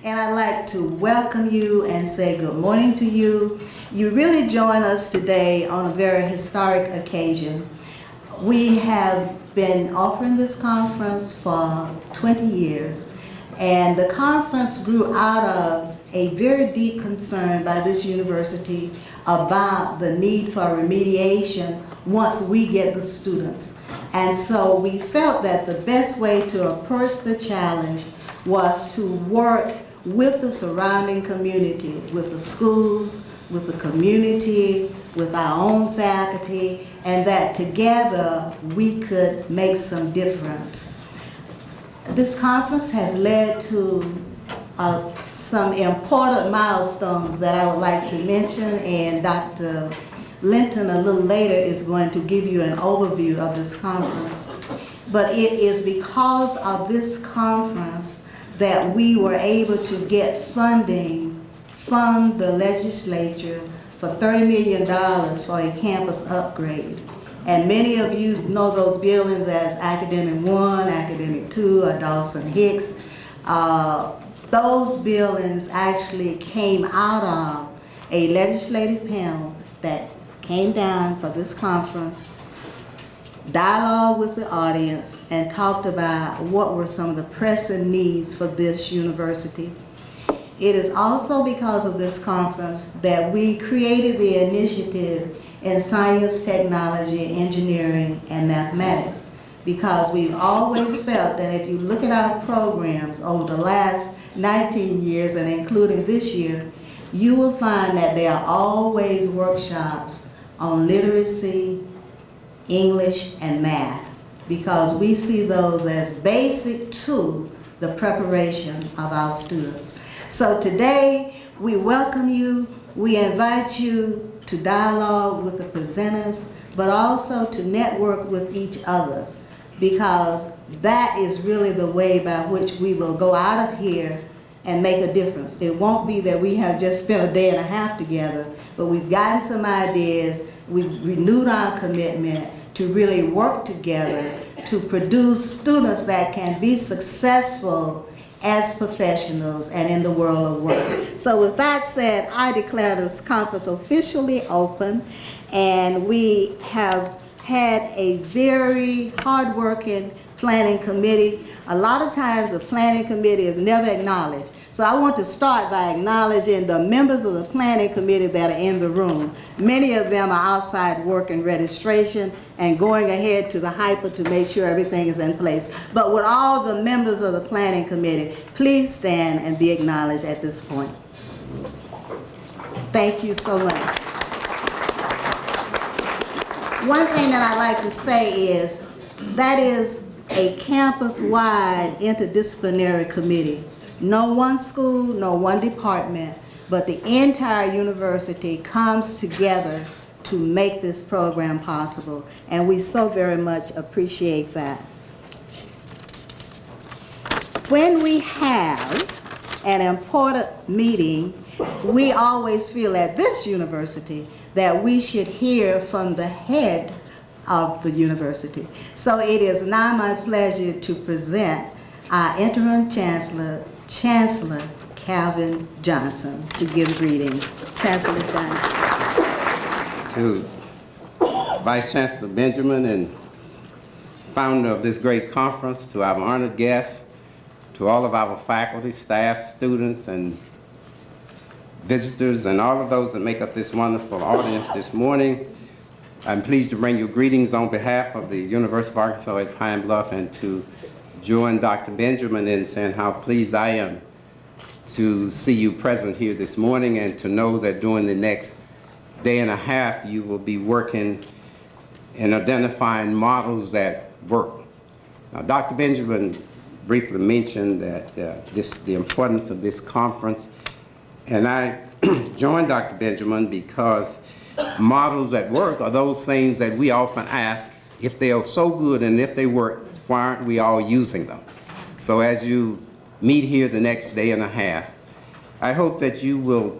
and I'd like to welcome you and say good morning to you. You really join us today on a very historic occasion. We have been offering this conference for 20 years, and the conference grew out of a very deep concern by this university about the need for remediation once we get the students. And so we felt that the best way to approach the challenge was to work with the surrounding community, with the schools, with the community, with our own faculty, and that together we could make some difference. This conference has led to some important milestones that I would like to mention, and Dr. Linton a little later is going to give you an overview of this conference. But it is because of this conference that we were able to get funding from the legislature for $30 million for a campus upgrade. And many of you know those buildings as Academic One, Academic Two, or Dawson Hicks. Those buildings actually came out of a legislative panel that came down for this conference, dialogued with the audience, and talked about what were some of the pressing needs for this university. It is also because of this conference that we created the initiative in science, technology, engineering, and mathematics, because we've always felt that if you look at our programs over the last 19 years and including this year, you will find that there are always workshops on literacy, English, and math, because we see those as basic to the preparation of our students. So today, we welcome you. We invite you to dialogue with the presenters, but also to network with each other, because that is really the way by which we will go out of here and make a difference. It won't be that we have just spent a day and a half together, but we've gotten some ideas, we've renewed our commitment to really work together to produce students that can be successful as professionals and in the world of work. So with that said, I declare this conference officially open, and we have had a very hard-working planning committee. A lot of times the planning committee is never acknowledged. So I want to start by acknowledging the members of the planning committee that are in the room. Many of them are outside work and registration and going ahead to the hyper to make sure everything is in place. But with all the members of the planning committee, please stand and be acknowledged at this point. Thank you so much. One thing that I'd like to say is that is a campus-wide interdisciplinary committee. No one school, no one department, but the entire university comes together to make this program possible, and we so very much appreciate that. When we have an important meeting, we always feel at this university that we should hear from the head of the university. So it is now my pleasure to present our interim chancellor, Chancellor Calvin Johnson, to give greetings. Chancellor Johnson. To Vice Chancellor Benjamin and founder of this great conference, to our honored guests, to all of our faculty, staff, students, and visitors, and all of those that make up this wonderful audience this morning. I'm pleased to bring you greetings on behalf of the University of Arkansas at Pine Bluff, and to join Dr. Benjamin in saying how pleased I am to see you present here this morning, and to know that during the next day and a half you will be working in identifying models that work. Now, Dr. Benjamin briefly mentioned that the importance of this conference, and I joined Dr. Benjamin because models that work are those things that we often ask, if they are so good and if they work, why aren't we all using them? So as you meet here the next day and a half, I hope that you will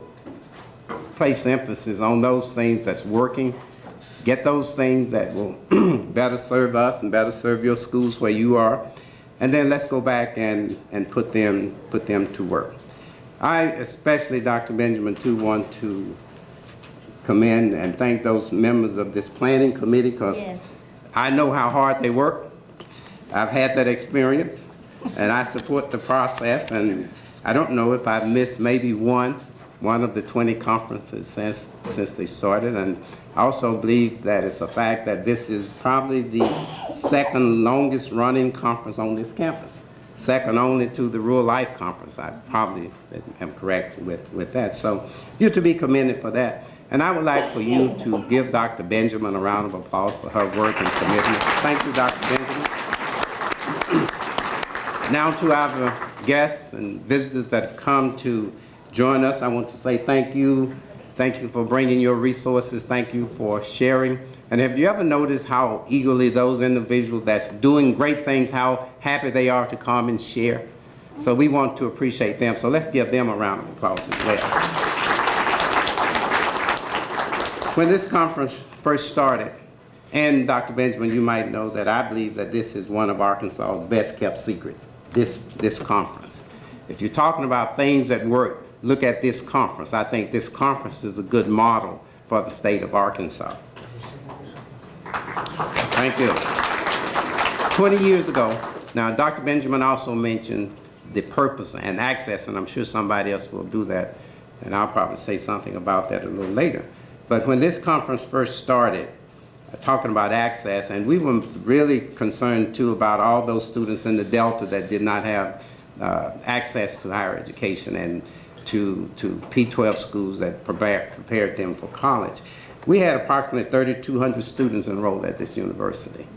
place emphasis on those things that's working, get those things that will better serve us and better serve your schools where you are, and then let's go back and put them to work. I especially, Dr. Benjamin, too, want to commend and thank those members of this planning committee because Yes. I know how hard they work. I've had that experience, and I support the process, and I don't know if I've missed maybe one of the 20 conferences since they started, and I also believe that it's a fact that this is probably the second longest running conference on this campus, second only to the Rural Life Conference. I probably am correct with that. So you're to be commended for that. And I would like for you to give Dr. Benjamin a round of applause for her work and commitment. Thank you, Dr. Benjamin. Now to our guests and visitors that have come to join us, I want to say thank you. Thank you for bringing your resources. Thank you for sharing. And have you ever noticed how eagerly those individuals that's doing great things, how happy they are to come and share? So we want to appreciate them. So let's give them a round of applause as well. When this conference first started, and Dr. Benjamin, you might know that I believe that this is one of Arkansas's best kept secrets, this conference. If you're talking about things that work, look at this conference. I think this conference is a good model for the state of Arkansas. Thank you. 20 years ago, now Dr. Benjamin also mentioned the purpose and access, and I'm sure somebody else will do that, and I'll probably say something about that a little later. But when this conference first started, talking about access, and we were really concerned too about all those students in the Delta that did not have access to higher education and to P-12 schools that prepared them for college. We had approximately 3,200 students enrolled at this university.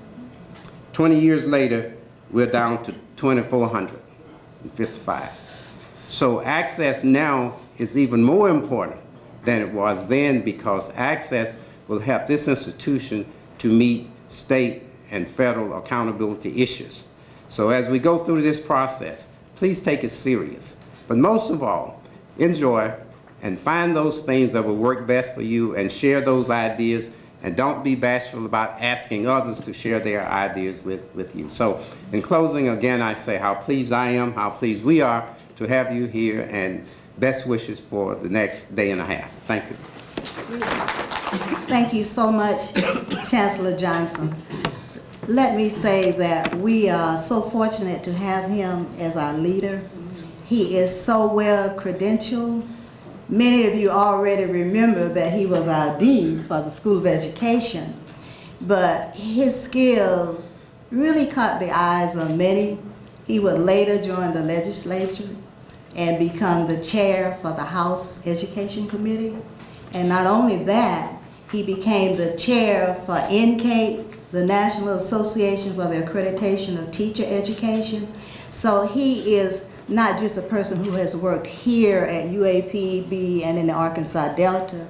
20 years later, we're down to 2,455. So access now is even more important than it was then, because access will help this institution to meet state and federal accountability issues. So as we go through this process, please take it serious. But most of all, enjoy and find those things that will work best for you and share those ideas, and don't be bashful about asking others to share their ideas with you. So in closing, again, I say how pleased I am, how pleased we are to have you here, and best wishes for the next day and a half. Thank you. Thank you so much, Chancellor Johnson. Let me say that we are so fortunate to have him as our leader. He is so well credentialed. Many of you already remember that he was our dean for the School of Education, but his skills really caught the eyes of many. He would later join the legislature and become the chair for the House Education Committee. And not only that, he became the chair for NCATE, the National Association for the Accreditation of Teacher Education. So he is not just a person who has worked here at UAPB and in the Arkansas Delta.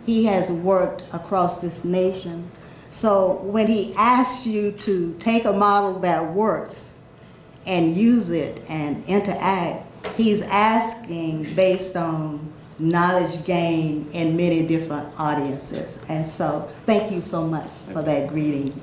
He has worked across this nation. So when he asks you to take a model that works and use it and interact, he's asking based on knowledge gained in many different audiences. And so thank you so much for that greeting.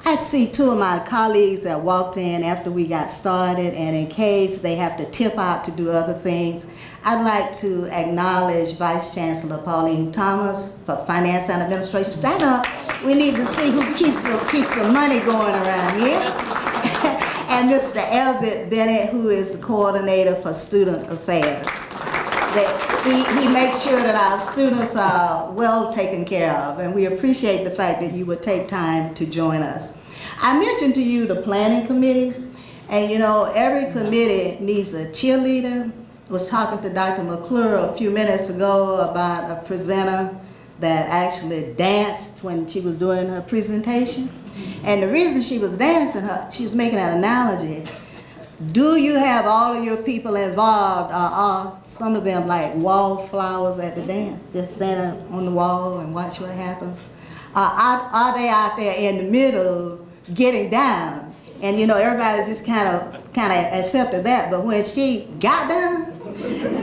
I see two of my colleagues that walked in after we got started, and in case they have to tip out to do other things, I'd like to acknowledge Vice Chancellor Pauline Thomas for Finance and Administration. Stand up. We need to see who keeps the money going around here. And Mr. Elbert Bennett, who is the coordinator for Student Affairs. He makes sure that our students are well taken care of, and we appreciate the fact that you would take time to join us. I mentioned to you the planning committee, and you know, every committee needs a cheerleader. I was talking to Dr. McClure a few minutes ago about a presenter that actually danced when she was doing her presentation. And the reason she was dancing, she was making an analogy. Do you have all of your people involved, or are some of them like wallflowers at the dance? Just stand up on the wall and watch what happens? Are they out there in the middle getting down? And you know, everybody just kind of accepted that, but when she got down,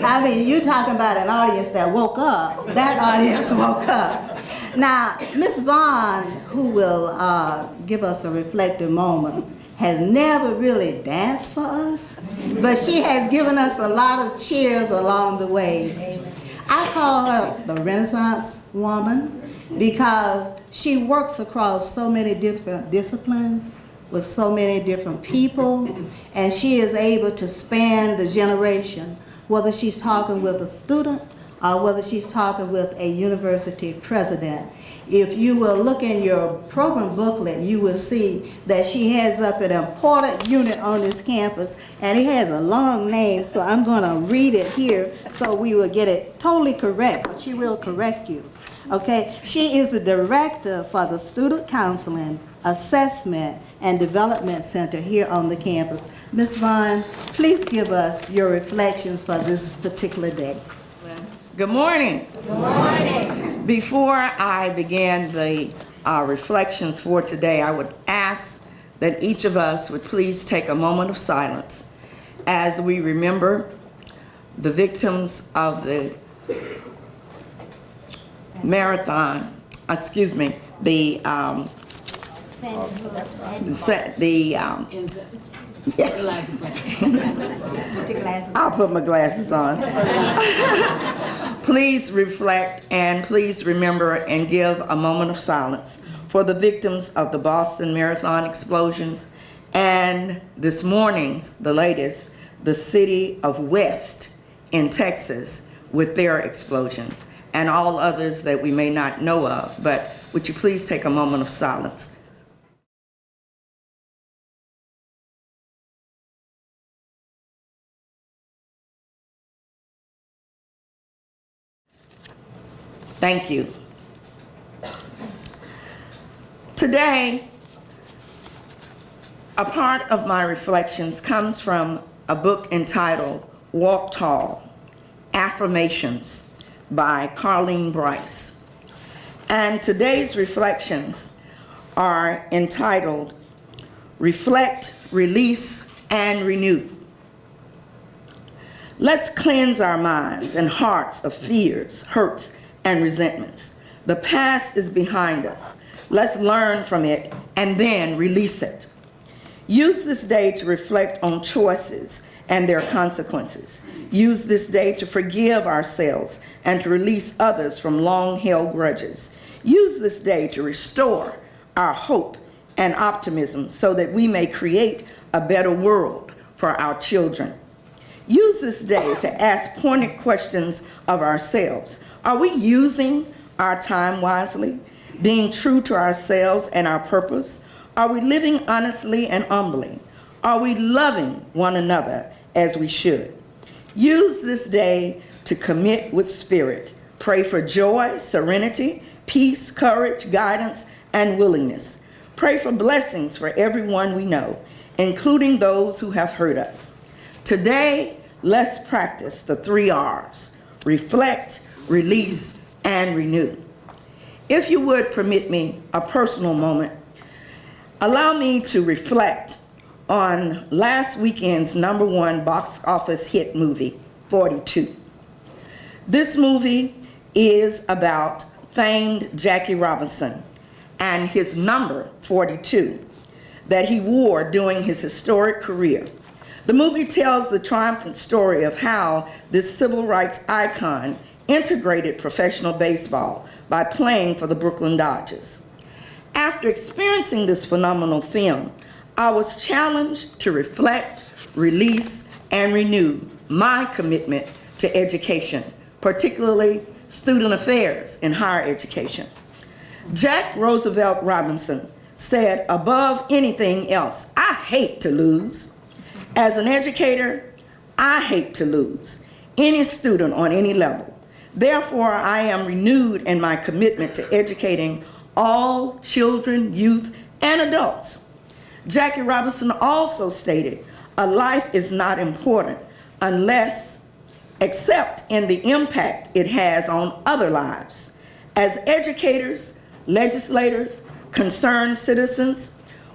I mean, you're talking about an audience that woke up. That audience woke up. Now, Ms. Vaughn, who will give us a reflective moment, has never really danced for us, but she has given us a lot of cheers along the way. I call her the Renaissance woman because she works across so many different disciplines with so many different people, and she is able to span the generation, whether she's talking with a student or whether she's talking with a university president. If you will look in your program booklet, you will see that she heads up an important unit on this campus, and it has a long name, so I'm going to read it here so we will get it totally correct, but she will correct you. Okay, she is the director for the Student Counseling, Assessment, and Development Center here on the campus. Ms. Vaughn, please give us your reflections for this particular day. Good morning. Good morning. Before I begin the reflections for today, I would ask that each of us would please take a moment of silence as we remember the victims of the marathon, excuse me, yes. I'll put my glasses on. Please reflect and please remember and give a moment of silence for the victims of the Boston Marathon explosions and this morning's, the latest, the city of West in Texas with their explosions and all others that we may not know of. But would you please take a moment of silence? Thank you. Today, a part of my reflections comes from a book entitled Walk Tall, Affirmations by Carleen Bryce. And today's reflections are entitled Reflect, Release, and Renew. Let's cleanse our minds and hearts of fears, hurts, and resentments. The past is behind us. Let's learn from it and then release it. Use this day to reflect on choices and their consequences. Use this day to forgive ourselves and to release others from long-held grudges. Use this day to restore our hope and optimism so that we may create a better world for our children. Use this day to ask pointed questions of ourselves. Are we using our time wisely, being true to ourselves and our purpose? Are we living honestly and humbly? Are we loving one another as we should? Use this day to commit with spirit. Pray for joy, serenity, peace, courage, guidance, and willingness. Pray for blessings for everyone we know, including those who have hurt us. Today, let's practice the 3 R's: reflect, release, and renew. If you would permit me a personal moment, allow me to reflect on last weekend's #1 box office hit movie, 42. This movie is about famed Jackie Robinson and his number 42 that he wore during his historic career. The movie tells the triumphant story of how this civil rights icon integrated professional baseball by playing for the Brooklyn Dodgers. After experiencing this phenomenal film, I was challenged to reflect, release, and renew my commitment to education, particularly student affairs in higher education. Jack Roosevelt Robinson said, above anything else, I hate to lose. As an educator, I hate to lose any student on any level. Therefore, I am renewed in my commitment to educating all children, youth, and adults. Jackie Robinson also stated, a life is not important except in the impact it has on other lives. As educators, legislators, concerned citizens,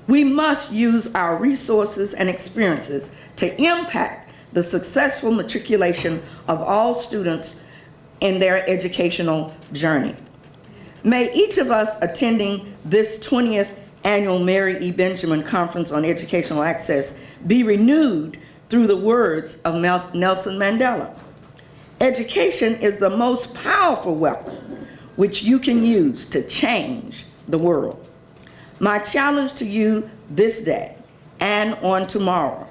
we must use our resources and experiences to impact the successful matriculation of all students in their educational journey. May each of us attending this 20th annual Mary E. Benjamin Conference on Educational Access be renewed through the words of Nelson Mandela. Education is the most powerful weapon which you can use to change the world. My challenge to you this day and on tomorrow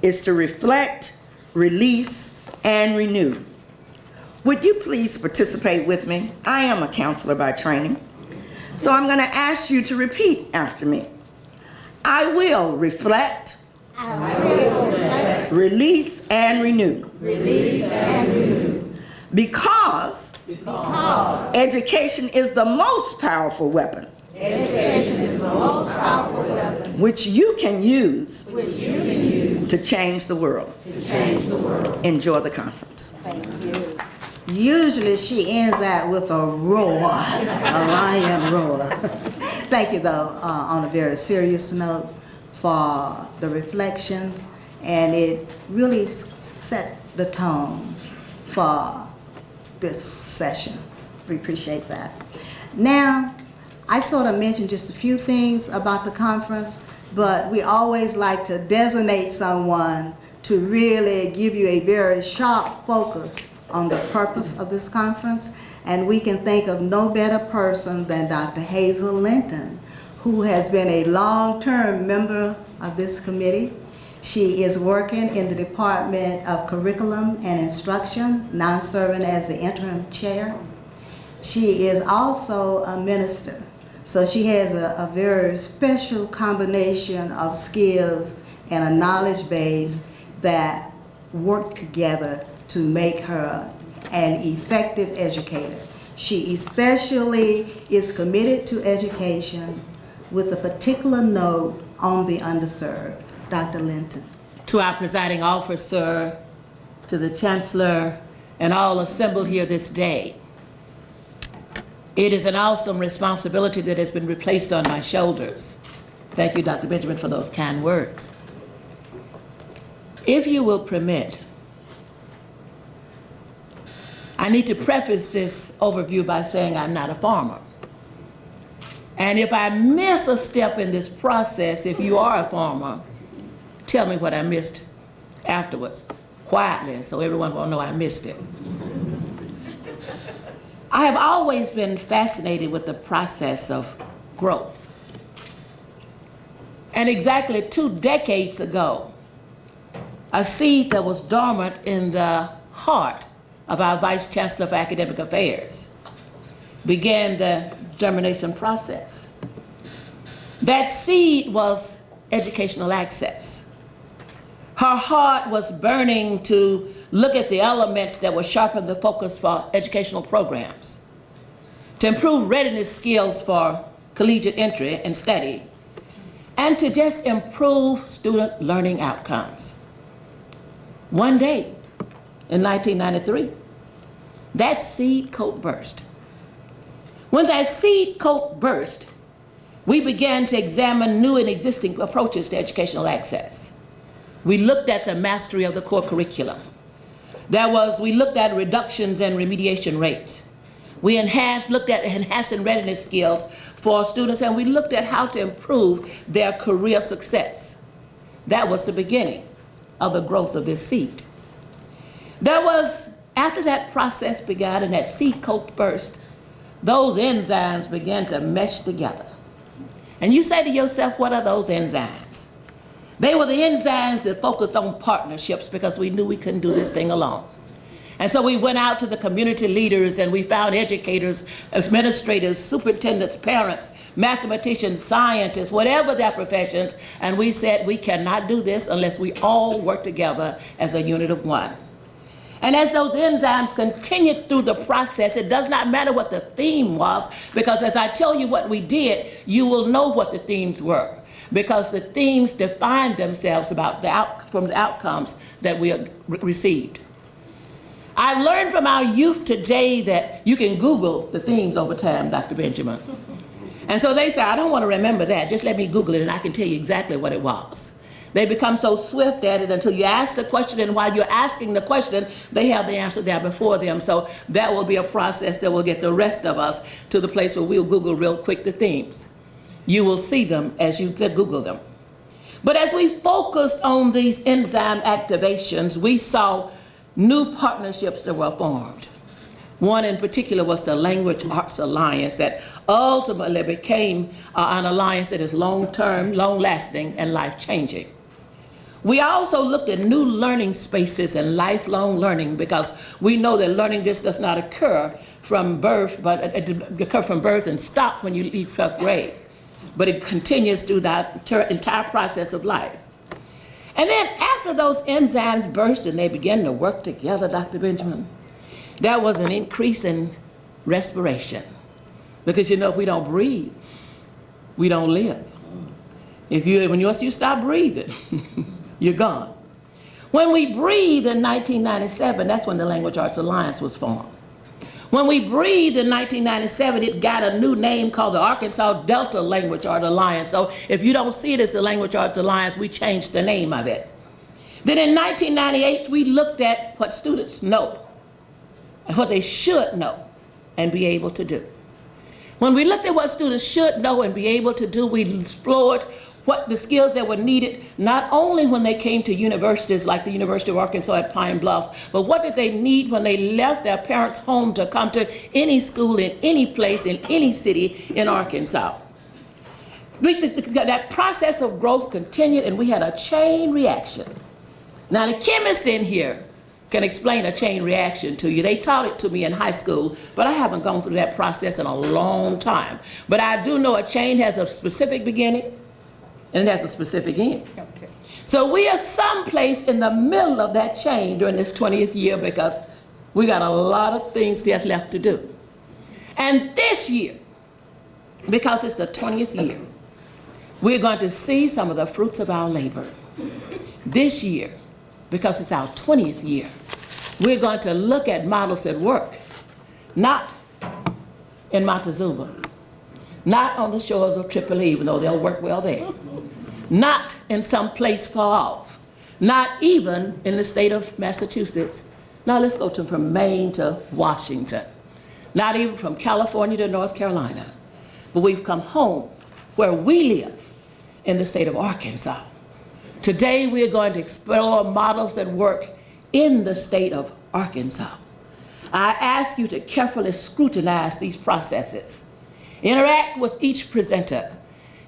is to reflect, release, and renew. Would you please participate with me? I am a counselor by training, so I'm going to ask you to repeat after me. I will reflect, release, and renew. Because education is the most powerful weapon which you can use to change the world. Enjoy the conference. Thank you. Usually she ends that with a roar, a lion roar. Thank you, though, on a very serious note for the reflections, and it really set the tone for this session. We appreciate that. Now, I sort of mentioned just a few things about the conference, but we always like to designate someone to really give you a very sharp focus on the purpose of this conference, and we can think of no better person than Dr. Hazel Linton, who has been a long-term member of this committee. She is working in the Department of Curriculum and Instruction, now serving as the interim chair. She is also a minister, so she has a very special combination of skills and a knowledge base that work together to make her an effective educator. She especially is committed to education with a particular note on the underserved. Dr. Linton. To our presiding officer, to the chancellor, and all assembled here this day, it is an awesome responsibility that has been replaced on my shoulders. Thank you, Dr. Benjamin, for those kind words. If you will permit, I need to preface this overview by saying I'm not a farmer. And if I miss a step in this process, if you are a farmer, tell me what I missed afterwards, quietly, so everyone will know I missed it. I have always been fascinated with the process of growth. And exactly 2 decades ago, a seed that was dormant in the heart of our Vice Chancellor for Academic Affairs began the germination process. That seed was educational access. Her heart was burning to look at the elements that would sharpen the focus for educational programs, to improve readiness skills for collegiate entry and study, and to just improve student learning outcomes. One day, in 1993, that seed coat burst. When that seed coat burst, we began to examine new and existing approaches to educational access. We looked at the mastery of the core curriculum. We looked at reductions in remediation rates. We looked at enhancing readiness skills for students, and we looked at how to improve their career success. That was the beginning of the growth of this seed. After that process began and that seed coat burst, those enzymes began to mesh together. And you say to yourself, what are those enzymes? They were the enzymes that focused on partnerships because we knew we couldn't do this thing alone. And so we went out to the community leaders and we found educators, administrators, superintendents, parents, mathematicians, scientists, whatever their professions, and we said we cannot do this unless we all work together as a unit of one. And as those enzymes continued through the process, it does not matter what the theme was, because as I tell you what we did, you will know what the themes were, because the themes defined themselves from the outcomes that we received. I've learned from our youth today that you can Google the themes over time, Dr. Benjamin. And so they say, I don't want to remember that, just let me Google it and I can tell you exactly what it was. They become so swift at it until you ask the question, and while you're asking the question, they have the answer there before them. So that will be a process that will get the rest of us to the place where we'll Google real quick the themes. You will see them as you Google them. But as we focused on these enzyme activations, we saw new partnerships that were formed. One in particular was the Language Arts Alliance that ultimately became an alliance that is long-term, long-lasting, and life-changing. We also looked at new learning spaces and lifelong learning, because we know that learning just does not occur from birth, but it occurs from birth and stop when you leave 1st grade. But it continues through that entire process of life. And then after those enzymes burst and they began to work together, Dr. Benjamin, there was an increase in respiration. Because you know, if we don't breathe, we don't live. Once you stop breathing, you're gone. When we breathed in 1997, that's when the Language Arts Alliance was formed. When we breathed in 1997, it got a new name called the Arkansas Delta Language Arts Alliance. So if you don't see it as the Language Arts Alliance, we changed the name of it. Then in 1998, we looked at what students know and what they should know and be able to do. When we looked at what students should know and be able to do, we explored what the skills that were needed, not only when they came to universities like the University of Arkansas at Pine Bluff, but what did they need when they left their parents' home to come to any school in any place in any city in Arkansas. That process of growth continued, and we had a chain reaction. Now the chemists in here can explain a chain reaction to you. They taught it to me in high school, but I haven't gone through that process in a long time. But I do know a chain has a specific beginning, and it has a specific end. Okay. So we are someplace in the middle of that chain during this 20th year, because we got a lot of things that's left to do. And this year, because it's the 20th year, we're going to see some of the fruits of our labor. This year, because it's our 20th year, we're going to look at models that work, not in Montezuma, not on the shores of Ppl, even though they'll work well there, not in some place far off, not even in the state of Massachusetts. Now let's go from Maine to Washington, not even from California to North Carolina, but we've come home where we live in the state of Arkansas. Today we're going to explore models that work in the state of Arkansas. I ask you to carefully scrutinize these processes. Interact with each presenter.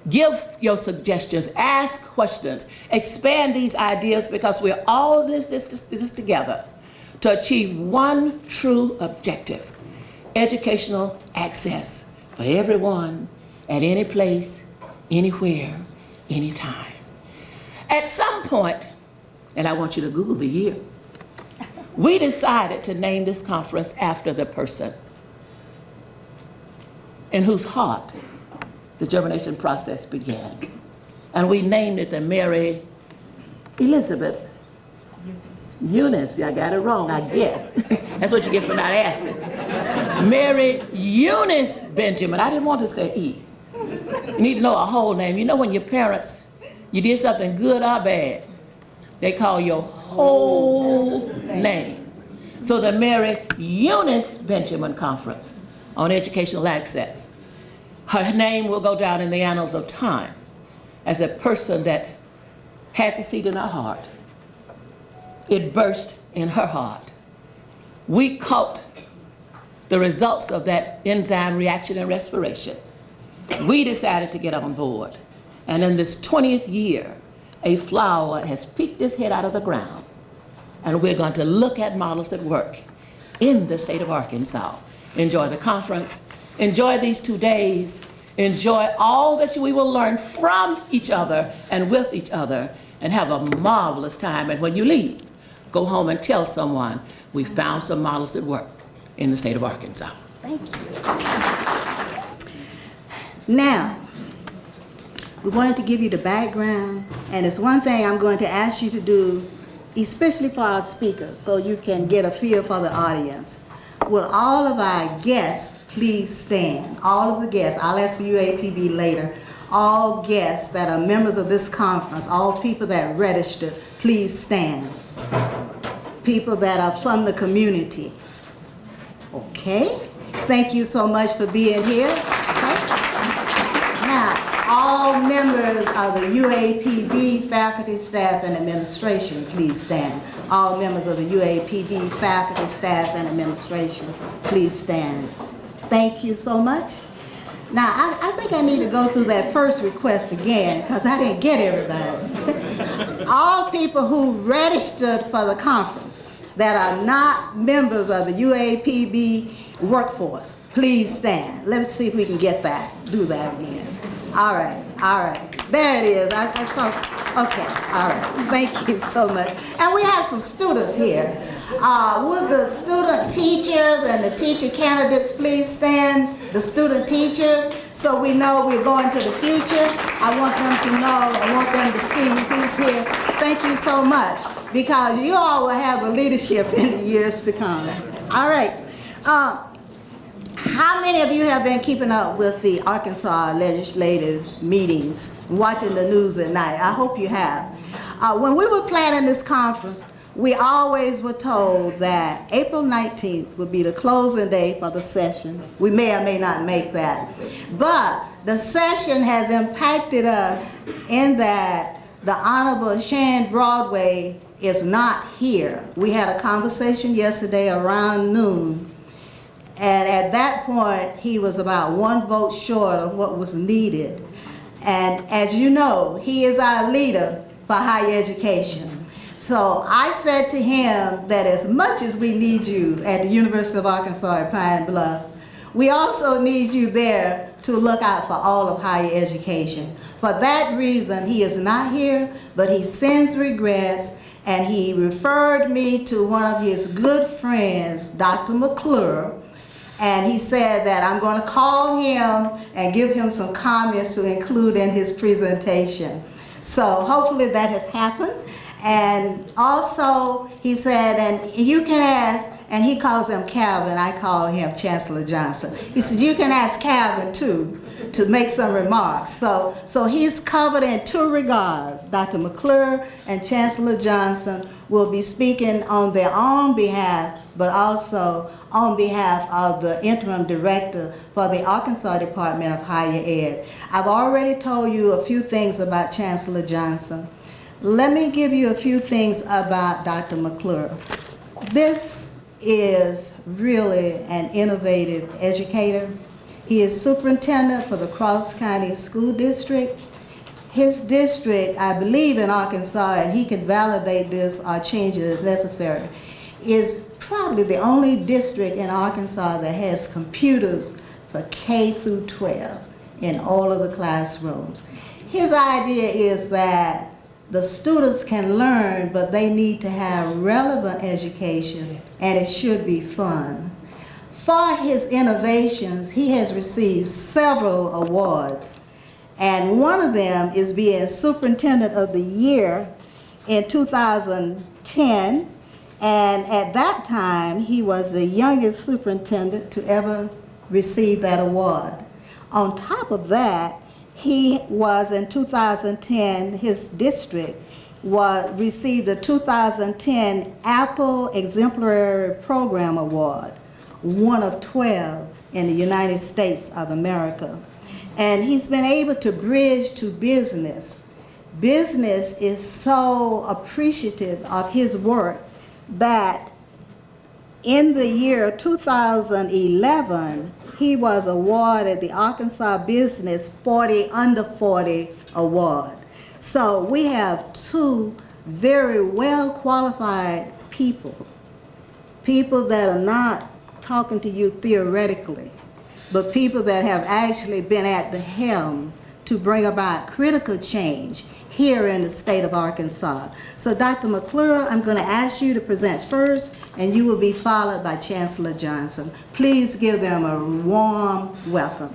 Give your suggestions, ask questions, expand these ideas, because we're all this together to achieve one true objective: educational access for everyone at any place, anywhere, anytime. At some point, and I want you to Google the year, we decided to name this conference after the person in whose heart the germination process began. And we named it the Mary Elizabeth Eunice. I got it wrong, I guess. That's what you get for not asking. Mary Eunice Benjamin. I didn't want to say E. You need to know a whole name. You know when your parents, you did something good or bad, they call your whole name. So the Mary Eunice Benjamin Conference on Educational Access. Her name will go down in the annals of time as a person that had the seed in her heart. It burst in her heart. We caught the results of that enzyme reaction and respiration. We decided to get on board. And in this 20th year, a flower has peeked its head out of the ground. And we're going to look at models that work in the state of Arkansas. Enjoy the conference. Enjoy these 2 days. Enjoy all that we will learn from each other and with each other, and have a marvelous time. And when you leave, go home and tell someone we found some models that work in the state of Arkansas. Thank you. Now, we wanted to give you the background, and it's one thing I'm going to ask you to do, especially for our speakers, so you can get a feel for the audience. Will all of our guests please stand? All of the guests. I'll ask for UAPB later. All guests that are members of this conference, all people that registered, please stand. People that are from the community. Okay? Thank you so much for being here. Okay? Now, all members of the UAPB faculty, staff, and administration, please stand. All members of the UAPB faculty, staff, and administration, please stand. Thank you so much. Now, I think I need to go through that first request again because I didn't get everybody. All people who registered for the conference that are not members of the UAPB workforce, please stand. Let's see if we can get that, do that again. All right, all right. There it is. I saw, okay, all right. Thank you so much. And we have some students here. Would the student teachers and the teacher candidates please stand? The student teachers, so we know we're going to the future. I want them to know, I want them to see who's here. Thank you so much, because you all will have the leadership in the years to come. All right. How many of you have been keeping up with the Arkansas legislative meetings, watching the news at night? I hope you have. When we were planning this conference, we always were told that April 19th would be the closing day for the session. We may or may not make that. But the session has impacted us in that the Honorable Shan Broadway is not here. We had a conversation yesterday around noon, and at that point, he was about 1 vote short of what was needed. And as you know, he is our leader for higher education. So I said to him that as much as we need you at the University of Arkansas at Pine Bluff, we also need you there to look out for all of higher education. For that reason, he is not here, but he sends regrets, and he referred me to one of his good friends, Dr. McClure, and he said that I'm going to call him and give him some comments to include in his presentation. So hopefully that has happened. And also, he said, and you can ask, and he calls him Calvin, I call him Chancellor Johnson. He said, you can ask Calvin too, to make some remarks. So he's covered in 2 regards. Dr. McClure and Chancellor Johnson will be speaking on their own behalf, but also on behalf of the interim director for the Arkansas Department of Higher Ed. I've already told you a few things about Chancellor Johnson. Let me give you a few things about Dr. McClure. This is really an innovative educator. He is superintendent for the Cross County School District. His district, I believe in Arkansas, and he can validate this or change it as necessary, is probably the only district in Arkansas that has computers for K through 12 in all of the classrooms. His idea is that the students can learn, but they need to have relevant education, and it should be fun. For his innovations, he has received several awards, and one of them is being Superintendent of the Year in 2010, and at that time, he was the youngest superintendent to ever receive that award. On top of that, he was in 2010, his district received the 2010 Apple Exemplary Program Award, one of 12 in the United States of America. And he's been able to bridge to business. Business is so appreciative of his work that in the year 2011, he was awarded the Arkansas Business 40 Under 40 Award. So we have 2 very well qualified people that are not talking to you theoretically, but people that have actually been at the helm to bring about critical change here in the state of Arkansas. So Dr. McClure, I'm going to ask you to present first, and you will be followed by Chancellor Johnson. Please give them a warm welcome.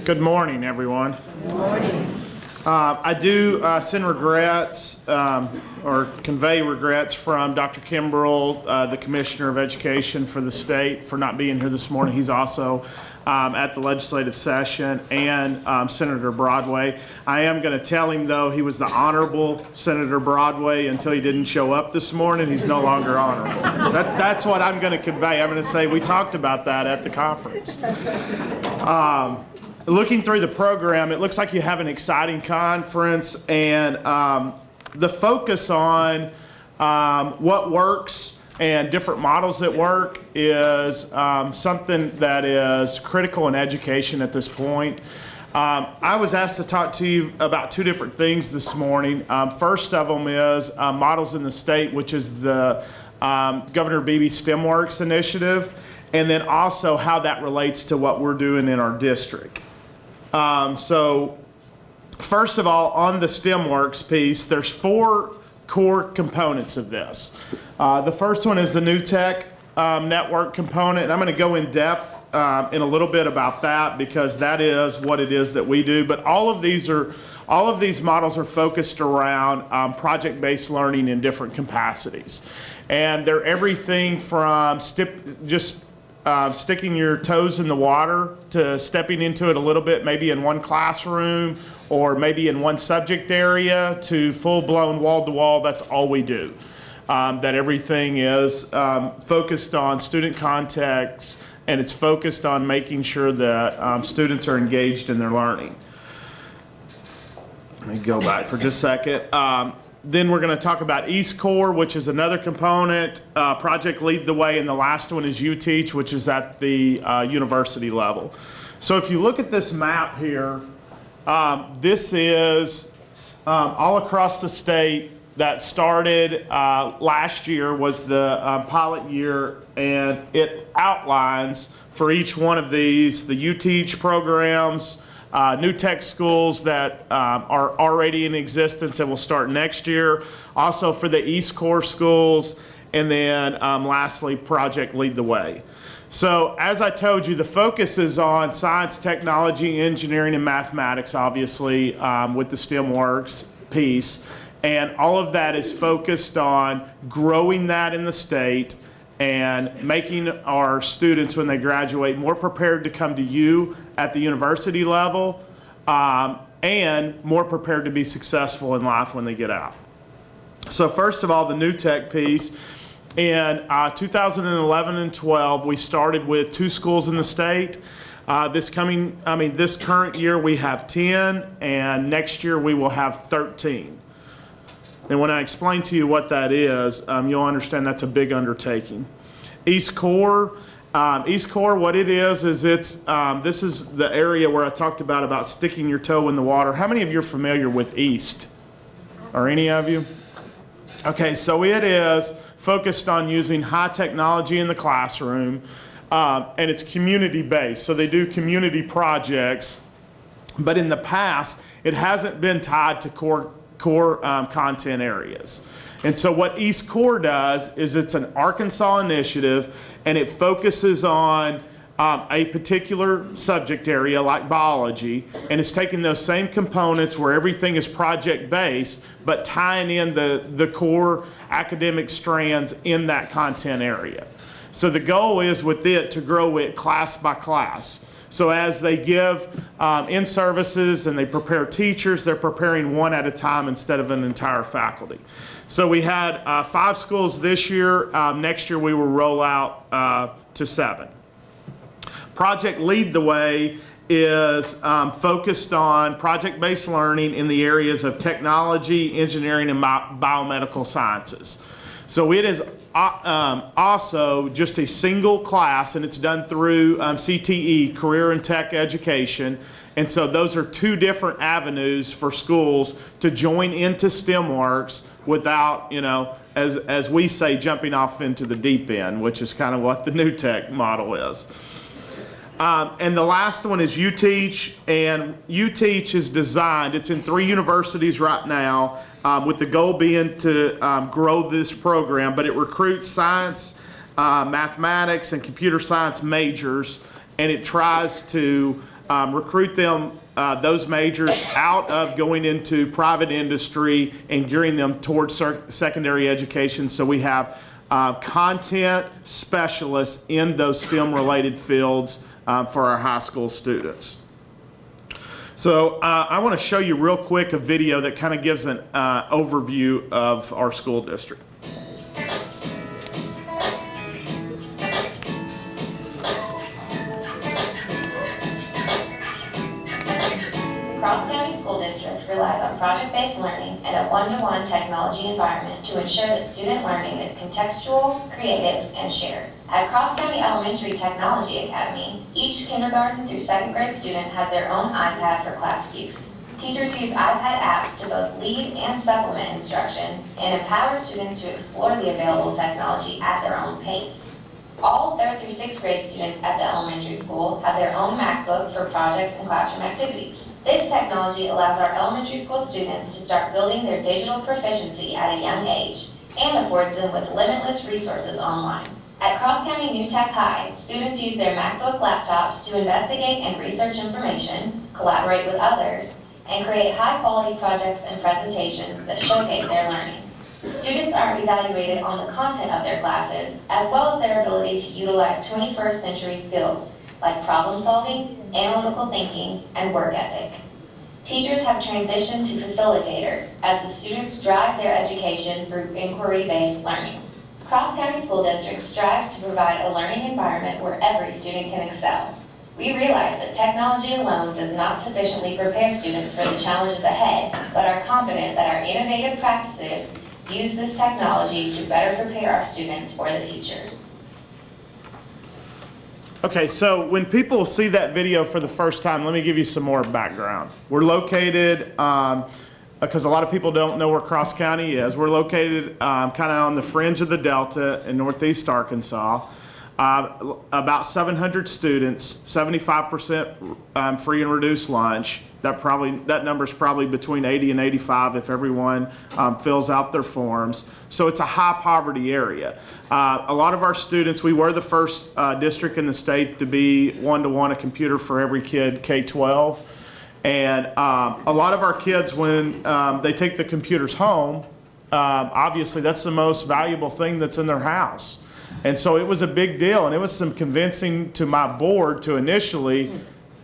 Good morning, everyone. Good morning. I do send regrets or convey regrets from Dr. Kimbrell, the Commissioner of Education for the state, for not being here this morning. He's also at the legislative session, and Senator Broadway. I am going to tell him, though, he was the Honorable Senator Broadway until he didn't show up this morning. He's no longer honorable. That's what I'm going to convey. I'm going to say we talked about that at the conference. looking through the program, it looks like you have an exciting conference, and the focus on what works and different models that work is something that is critical in education at this point. I was asked to talk to you about two different things this morning. First of them is Models in the State, which is the Governor Beebe Steamworks initiative, and then also how that relates to what we're doing in our district. So first of all, on the Steamworks piece, there's 4 core components of this. The first one is the New Tech network component, and I'm going to go in depth in a little bit about that because that is what it is that we do. But all of these models are focused around project-based learning in different capacities, and they're everything from sticking your toes in the water to stepping into it a little bit, maybe in one classroom or maybe in one subject area, to full-blown wall-to-wall. That's all we do. That everything is focused on student context, and it's focused on making sure that students are engaged in their learning. Let me go back for just a second. Then we're going to talk about East Core, which is another component. Project Lead the Way, and the last one is You Teach, which is at the university level. So if you look at this map here, this is all across the state. That started last year was the pilot year, and it outlines for each one of these the You Teach programs, new tech schools that are already in existence and will start next year, also for the East Core schools, and then lastly, Project Lead the Way. So as I told you, the focus is on science, technology, engineering, and mathematics, obviously, with the Steamworks piece. And all of that is focused on growing that in the state and making our students, when they graduate, more prepared to come to you at the university level, and more prepared to be successful in life when they get out. So first of all, the new tech piece. In 2011 and 12, we started with 2 schools in the state. This current year we have 10, and next year we will have 13. And when I explain to you what that is, you'll understand that's a big undertaking. East Core, what it is it's, this is the area where I talked about sticking your toe in the water. How many of you are familiar with East? Or any of you? Okay, so it is focused on using high technology in the classroom, and it's community-based. So they do community projects, but in the past, it hasn't been tied to core content areas. And so what East Core does is it's an Arkansas initiative, and it focuses on a particular subject area like biology, and it's taking those same components where everything is project-based, but tying in the core academic strands in that content area. So the goal is with it to grow it class by class. So as they give in-services and they prepare teachers, they're preparing one at a time instead of an entire faculty. So we had 5 schools this year. Next year we will roll out to 7. Project Lead the Way is focused on project-based learning in the areas of technology, engineering, and biomedical sciences. So it is also just a single class, and it's done through CTE, Career and Tech Education. And so those are 2 different avenues for schools to join into Steamworks without, as we say, jumping off into the deep end, which is kind of what the new tech model is. And the last one is You Teach, and You Teach is designed, it's in 3 universities right now, with the goal being to grow this program, but it recruits science, mathematics, and computer science majors, and it tries to recruit them, those majors, out of going into private industry and gearing them towards secondary education. So we have content specialists in those STEM-related fields for our high school students. So I want to show you real quick a video that kind of gives an overview of our school district. project-based learning and a one-to-one technology environment to ensure that student learning is contextual, creative, and shared. At Cross County Elementary Technology Academy, each kindergarten through 2nd grade student has their own iPad for class use. Teachers use iPad apps to both lead and supplement instruction and empower students to explore the available technology at their own pace. All 3rd through 6th grade students at the elementary school have their own MacBook for projects and classroom activities. This technology allows our elementary school students to start building their digital proficiency at a young age and affords them with limitless resources online. At Cross County New Tech High, students use their MacBook laptops to investigate and research information, collaborate with others, and create high-quality projects and presentations that showcase their learning. Students are evaluated on the content of their classes, as well as their ability to utilize 21st century skills like problem solving, analytical thinking, and work ethic. Teachers have transitioned to facilitators as the students drive their education through inquiry-based learning. Cross County School District strives to provide a learning environment where every student can excel. We realize that technology alone does not sufficiently prepare students for the challenges ahead, but are confident that our innovative practices use this technology to better prepare our students for the future. Okay, so when people see that video for the first time, let me give you some more background. We're located, because a lot of people don't know where Cross County is, we're located kind of on the fringe of the Delta in northeast Arkansas. About 700 students, 75% free and reduced lunch. That number's probably between 80 and 85 if everyone fills out their forms. So it's a high poverty area. A lot of our students, we were the first district in the state to be one-to-one a computer for every kid K-12. And a lot of our kids, when they take the computers home, obviously that's the most valuable thing that's in their house. And so it was a big deal, and it was some convincing to my board to initially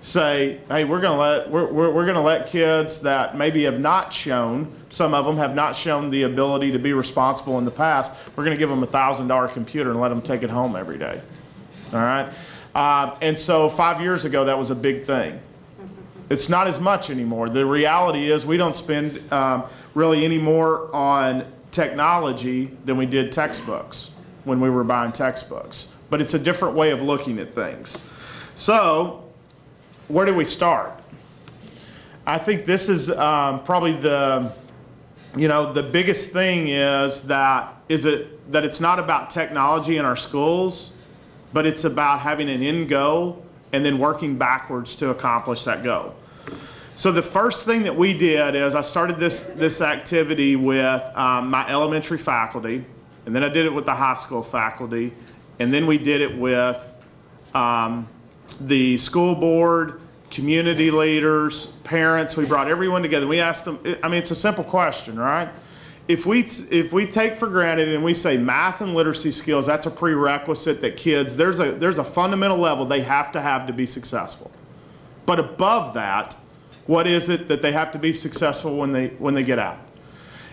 say, hey, we're gonna let kids that maybe have not shown, some of them have not shown the ability to be responsible in the past, we're gonna give them a $1,000 computer and let them take it home every day. All right? And so 5 years ago, that was a big thing. It's not as much anymore. The reality is we don't spend really any more on technology than we did textbooks when we were buying textbooks. But it's a different way of looking at things. So, where do we start? I think this is probably the biggest thing is that it's not about technology in our schools, but it's about having an end goal and then working backwards to accomplish that goal. So the first thing that we did is I started this activity with my elementary faculty, and then I did it with the high school faculty, and then we did it with the school board, community leaders, parents. We brought everyone together. We asked them, I mean, it's a simple question, right? If we take for granted and we say math and literacy skills, that's a prerequisite that kids, there's a fundamental level they have to be successful. But above that, what is it that they have to be successful when they get out?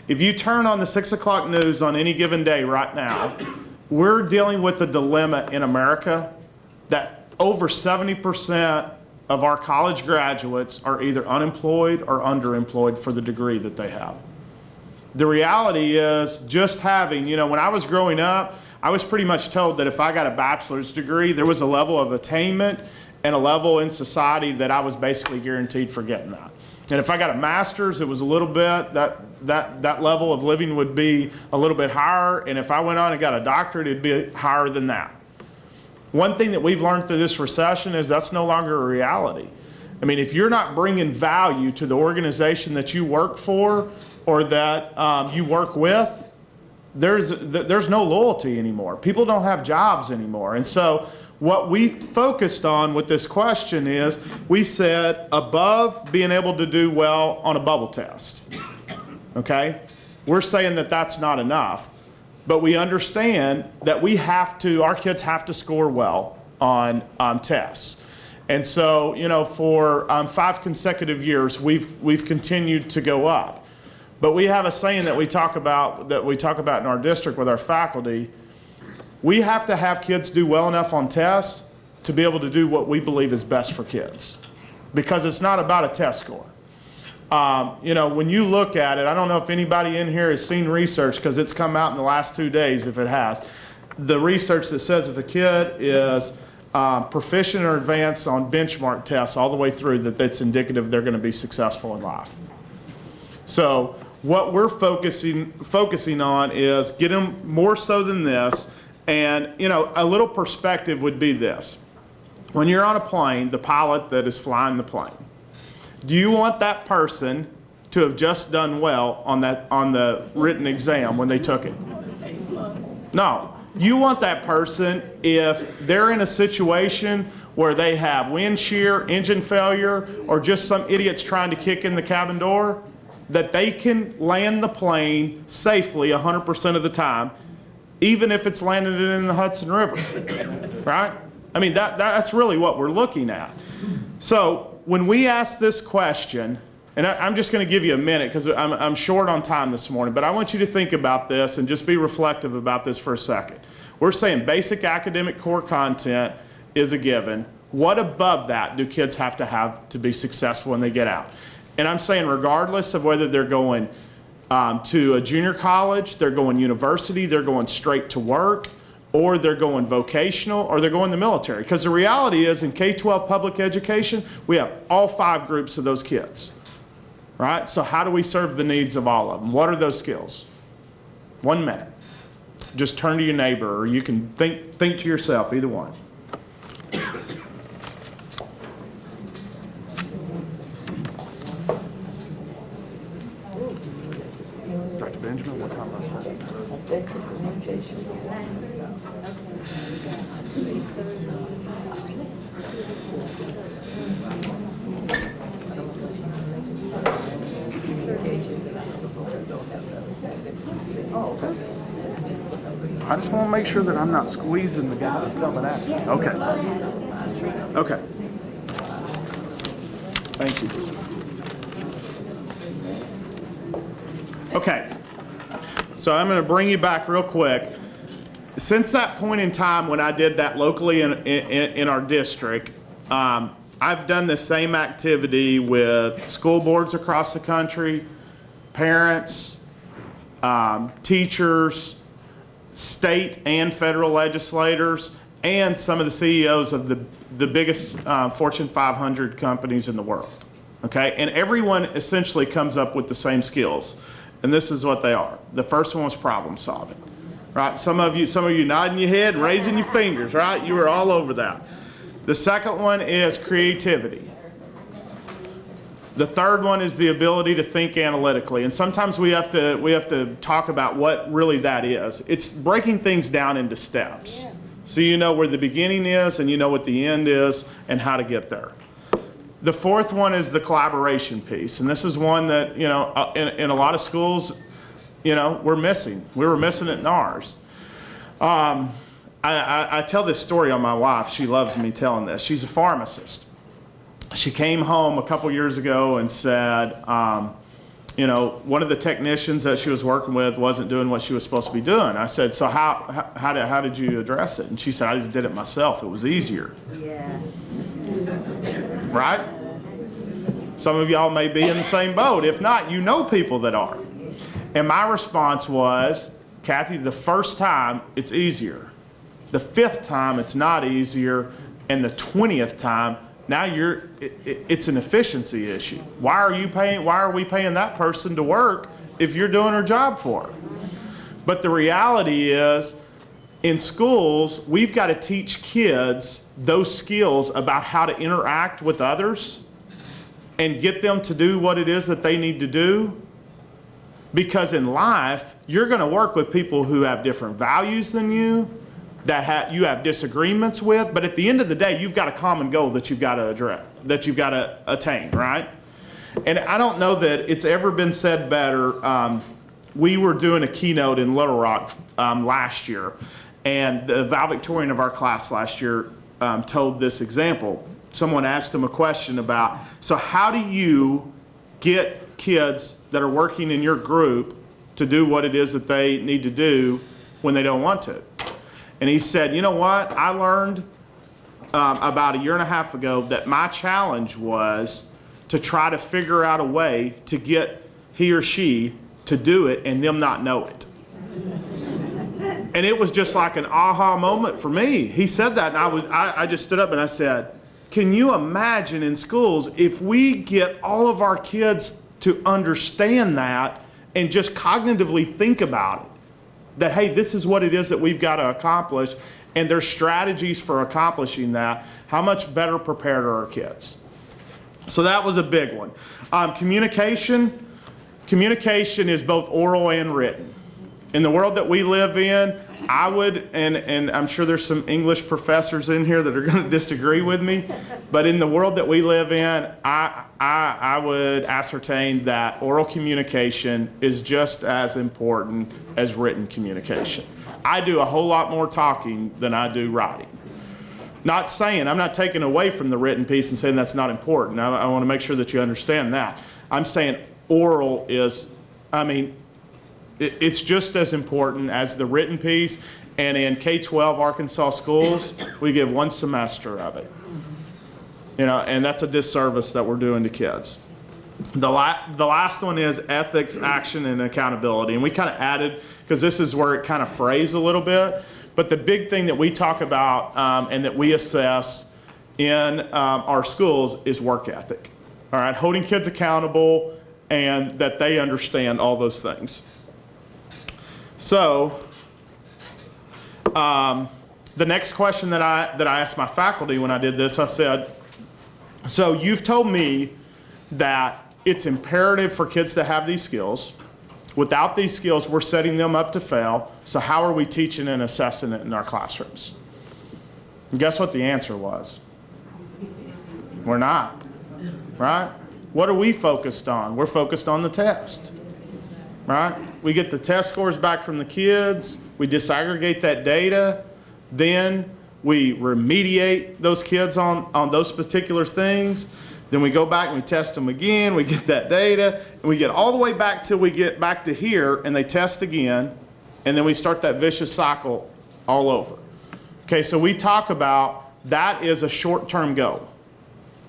If you turn on the 6 o'clock news on any given day right now, we're dealing with the dilemma in America that over 70% of our college graduates are either unemployed or underemployed for the degree that they have. The reality is just having, when I was growing up, I was pretty much told that if I got a bachelor's degree, there was a level of attainment and a level in society that I was basically guaranteed for getting that. And if I got a master's, it was a little bit, that level of living would be a little bit higher. And if I went on and got a doctorate, it'd be higher than that. One thing that we've learned through this recession is that's no longer a reality. I mean, if you're not bringing value to the organization that you work for or that you work with, there's no loyalty anymore. People don't have jobs anymore. And so what we focused on with this question is we said above being able to do well on a bubble test, okay? We're saying that that's not enough, but we understand that our kids have to score well on tests. And so, for 5 consecutive years, we've continued to go up. But we have a saying that we talk about in our district with our faculty. We have to have kids do well enough on tests to be able to do what we believe is best for kids, because it's not about a test score. You know, when you look at it, I don't know if anybody in here has seen research, because it's come out in the last 2 days, if it has. The research that says if a kid is proficient or advanced on benchmark tests all the way through, that's indicative they're going to be successful in life. So what we're focusing on is get them more so than this. And, you know, a little perspective would be this. When you're on a plane, the pilot that is flying the plane, do you want that person to have just done well on the written exam when they took it? No. You want that person, if they're in a situation where they have wind shear, engine failure, or just some idiots trying to kick in the cabin door, that they can land the plane safely 100% of the time, even if it's landed in the Hudson River, right? I mean, that's really what we're looking at. So when we ask this question, and I'm just going to give you a minute because I'm short on time this morning, but I want you to think about this and just be reflective about this for a second. We're saying basic academic core content is a given. What above that do kids have to be successful when they get out? And I'm saying regardless of whether they're going to a junior college, they're going university, they're going straight to work, or they're going vocational, or they're going to the military. Because the reality is in K-12 public education, we have all 5 groups of those kids. Right? So how do we serve the needs of all of them? What are those skills? 1 minute. Just turn to your neighbor, or you can think to yourself, either one. Dr. Benjamin, what time was that? Effective communication. I just want to make sure that I'm not squeezing the guy that's coming after me. Okay. Okay. Thank you. Okay. So I'm going to bring you back real quick. Since that point in time when I did that locally in our district, I've done the same activity with school boards across the country, parents, teachers, state and federal legislators, and some of the CEOs of the biggest Fortune 500 companies in the world. Okay, and everyone essentially comes up with the same skills, and this is what they are. The first one was problem solving. Right? Some of you nodding your head and raising your fingers. Right? You were all over that. The second one is creativity. The third one is the ability to think analytically, and sometimes we have to talk about what really that is. It's breaking things down into steps, so you know where the beginning is and you know what the end is and how to get there. The fourth one is the collaboration piece, and this is one that, you know, in a lot of schools, you know, we're missing. We were missing it in ours. I tell this story on my wife. She loves me telling this. She's a pharmacist. She came home a couple years ago and said, you know, one of the technicians that she was working with wasn't doing what she was supposed to be doing. I said, so how did you address it? And she said, I just did it myself. It was easier. Yeah. Right? Some of y'all may be in the same boat. If not, you know people that are. And my response was, Kathy, the first time it's easier. The 5th time it's not easier. And the 20th time, now it's an efficiency issue. Why are we paying that person to work if you're doing her job for her? But the reality is, in schools, we've got to teach kids those skills about how to interact with others and get them to do what it is that they need to do. Because in life, you're going to work with people who have different values than you, that you have disagreements with, but at the end of the day, you've got a common goal that you've got to address, that you've got to attain, right? And I don't know that it's ever been said better. We were doing a keynote in Little Rock last year, and the valedictorian of our class last year told this example. Someone asked him a question about, so how do you get kids that are working in your group to do what it is that they need to do when they don't want to? And he said, you know what, I learned about a year and a half ago that my challenge was to try to figure out a way to get he or she to do it and them not know it. And it was just like an aha moment for me. He said that, and I just stood up and I said, can you imagine in schools if we get all of our kids to understand that and just cognitively think about it, that, hey, this is what it is that we've got to accomplish, and there's strategies for accomplishing that, how much better prepared are our kids? So that was a big one. Communication is both oral and written. In the world that we live in, I would, and I'm sure there's some English professors in here that are going to disagree with me, but in the world that we live in, I would ascertain that oral communication is just as important as written communication. I do a whole lot more talking than I do writing. Not saying, I'm not taking away from the written piece and saying that's not important. I want to make sure that you understand that. I'm saying oral is, it's just as important as the written piece, and in K-12 Arkansas schools, we give 1 semester of it. You know, and that's a disservice that we're doing to kids. The last one is ethics, action, and accountability. And we kind of added, because this is where it kind of frays a little bit, but the big thing that we talk about and that we assess in our schools is work ethic. All right, holding kids accountable and that they understand all those things. So the next question that I asked my faculty when I did this, I said, so you've told me that it's imperative for kids to have these skills. Without these skills, we're setting them up to fail. So how are we teaching and assessing it in our classrooms? And guess what the answer was? We're not, right? What are we focused on? We're focused on the test, right? We get the test scores back from the kids, we disaggregate that data, then we remediate those kids on those particular things, then we go back and we test them again, we get that data, and we get all the way back till we get back to here, and they test again, and then we start that vicious cycle all over. Okay, so we talk about that is a short-term goal.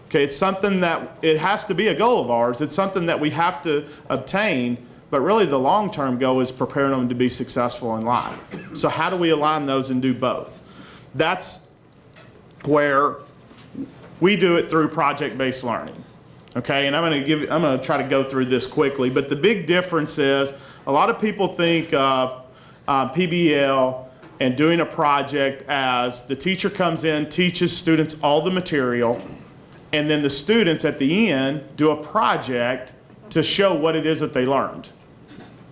Okay, it's something that, it has to be a goal of ours, it's something that we have to obtain, but really the long-term goal is preparing them to be successful in life. So how do we align those and do both? That's where we do it through project-based learning. Okay, and I'm going to try to go through this quickly, but the big difference is a lot of people think of PBL and doing a project as the teacher comes in, teaches students all the material, and then the students at the end do a project to show what it is that they learned.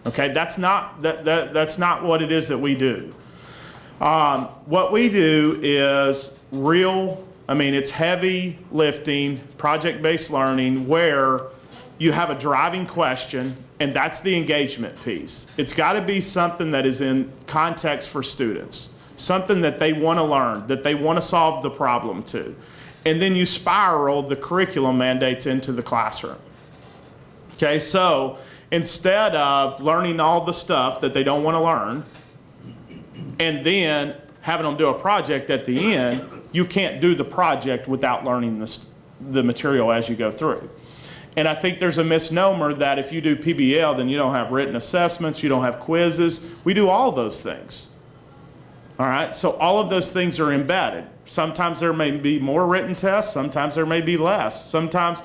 Okay, that's not what it is that we do. What we do is it's heavy lifting, project-based learning where you have a driving question, and that's the engagement piece. It's got to be something that is in context for students, something that they want to learn, that they want to solve the problem to. And then you spiral the curriculum mandates into the classroom. Okay, so instead of learning all the stuff that they don't want to learn and then having them do a project at the end, you can't do the project without learning the material as you go through. And I think there's a misnomer that if you do PBL, then you don't have written assessments, you don't have quizzes. We do all those things. All right, so all of those things are embedded. Sometimes there may be more written tests, sometimes there may be less. Sometimes,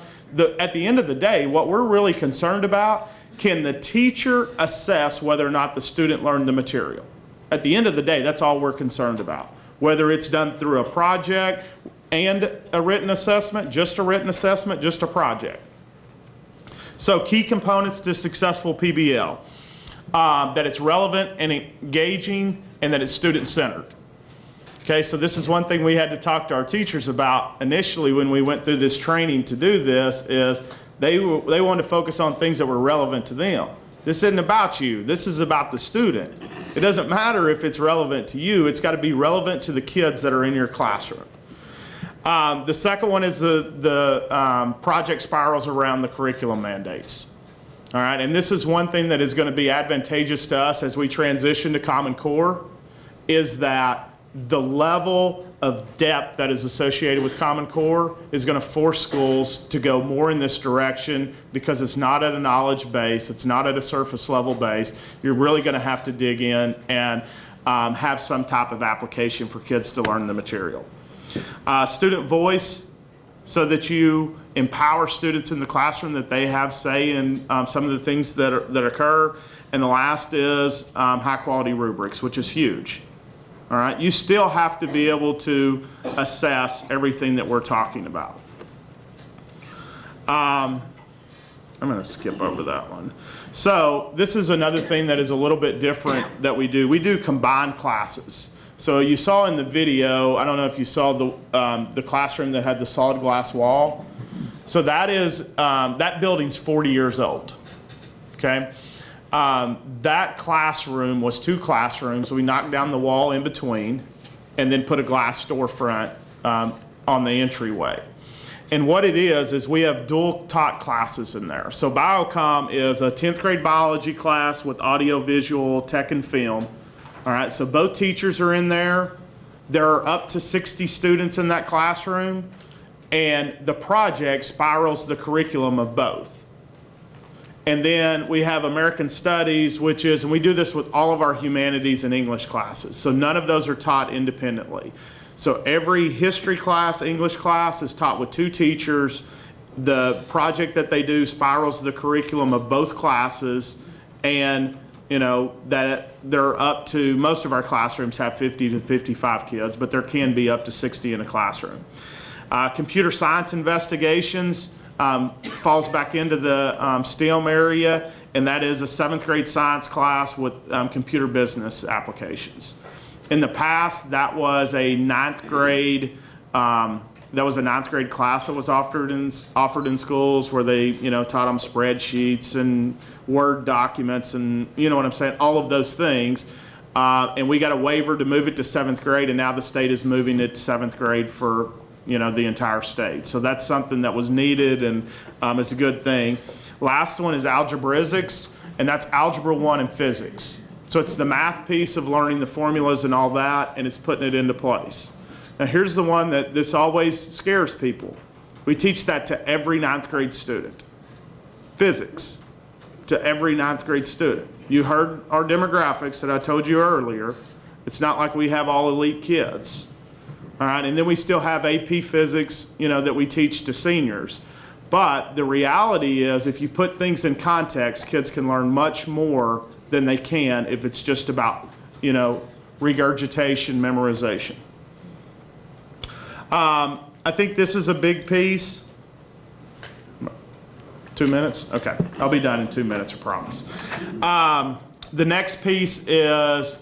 at the end of the day, what we're really concerned about, can the teacher assess whether or not the student learned the material? At the end of the day, that's all we're concerned about. Whether it's done through a project and a written assessment, just a project. So key components to successful PBL, that it's relevant and engaging and that it's student-centered. Okay, so this is one thing we had to talk to our teachers about initially when we went through this training to do this, is they wanted to focus on things that were relevant to them. This isn't about you, this is about the student. It doesn't matter if it's relevant to you, it's got to be relevant to the kids that are in your classroom. The second one is the project spirals around the curriculum mandates. All right, and this is one thing that is going to be advantageous to us as we transition to Common Core, is that the level of depth that is associated with Common Core is going to force schools to go more in this direction because it's not at a knowledge base, it's not at a surface level base. You're really going to have to dig in and have some type of application for kids to learn the material. Student voice, so that you empower students in the classroom, that they have say in some of the things that occur. And the last is high quality rubrics, which is huge. All right, you still have to be able to assess everything that we're talking about. I'm going to skip over that one. So this is another thing that is a little bit different that we do. We do combined classes. So you saw in the video, I don't know if you saw the classroom that had the solid glass wall. So that is, that building's 40 years old, okay? That classroom was 2 classrooms. We knocked down the wall in between and then put a glass storefront on the entryway. And what it is we have dual taught classes in there. So Biocom is a 10th grade biology class with audio, visual, tech, and film. All right, so both teachers are in there. There are up to 60 students in that classroom, and the project spirals the curriculum of both. And then we have American Studies, which is, and we do this with all of our humanities and English classes, so none of those are taught independently. So every history class, English class is taught with 2 teachers. The project that they do spirals the curriculum of both classes, and you know, that they're up to, most of our classrooms have 50 to 55 kids, but there can be up to 60 in a classroom. Computer science investigations falls back into the STEM area, and that is a 7th grade science class with computer business applications. In the past, that was a 9th grade class that was offered in schools, where they, you know, taught them spreadsheets and Word documents and, you know what I'm saying, all of those things. And we got a waiver to move it to 7th grade, and now the state is moving it to 7th grade for, you know, the entire state. So that's something that was needed, and it's a good thing. Last one is Algebraics, and that's Algebra One and physics. So it's the math piece of learning the formulas and all that, and it's putting it into place. Now here's the one that this always scares people. We teach that to every 9th grade student. Physics to every 9th grade student. You heard our demographics that I told you earlier. It's not like we have all elite kids. All right, and then we still have AP Physics, you know, that we teach to seniors. But the reality is, if you put things in context, kids can learn much more than they can if it's just about, you know, regurgitation, memorization. I think this is a big piece. 2 minutes? Okay, I'll be done in 2 minutes, I promise. The next piece is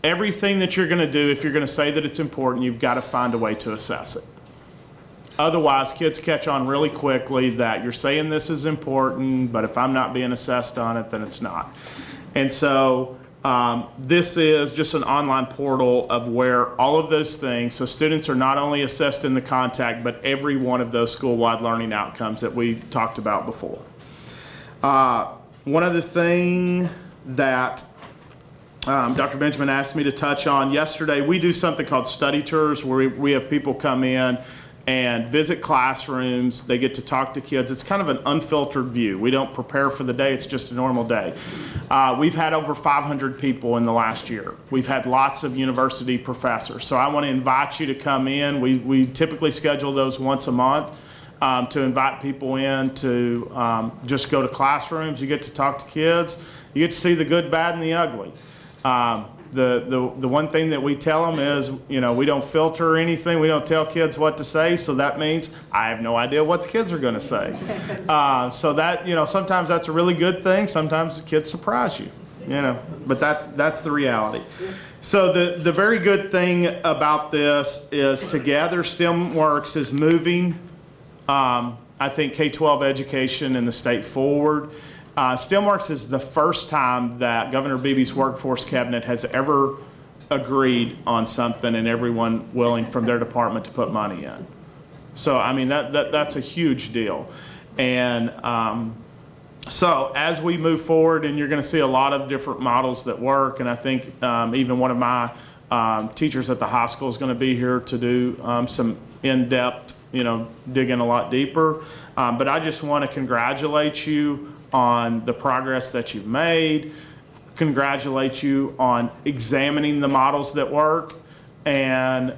everything that you're going to do, if you're going to say that it's important, you've got to find a way to assess it. Otherwise, kids catch on really quickly that you're saying this is important, but if I'm not being assessed on it, then it's not. And so this is just an online portal of where all of those things, so students are not only assessed in the contact, but every one of those school-wide learning outcomes that we talked about before. One other thing that Dr. Benjamin asked me to touch on yesterday, we do something called study tours, where we have people come in and visit classrooms. They get to talk to kids. It's kind of an unfiltered view. We don't prepare for the day. It's just a normal day. We've had over 500 people in the last year. We've had lots of university professors. So I want to invite you to come in. We typically schedule those once a month to invite people in to just go to classrooms. You get to talk to kids. You get to see the good, bad, and the ugly. The one thing that we tell them is, you know, we don't filter anything. We don't tell kids what to say, so that means I have no idea what the kids are going to say. So that, you know, sometimes that's a really good thing. Sometimes the kids surprise you, you know, but that's the reality. So the very good thing about this is together Steamworks is moving, I think, K-12 education in the state forward. Steamworks is the first time that Governor Beebe's workforce cabinet has ever agreed on something and everyone willing from their department to put money in. So, I mean, that's a huge deal. And so as we move forward, and you're going to see a lot of different models that work, and I think even one of my Teachers at the high school is going to be here to do some in-depth, digging a lot deeper. But I just want to congratulate you on the progress that you've made, congratulate you on examining the models that work, and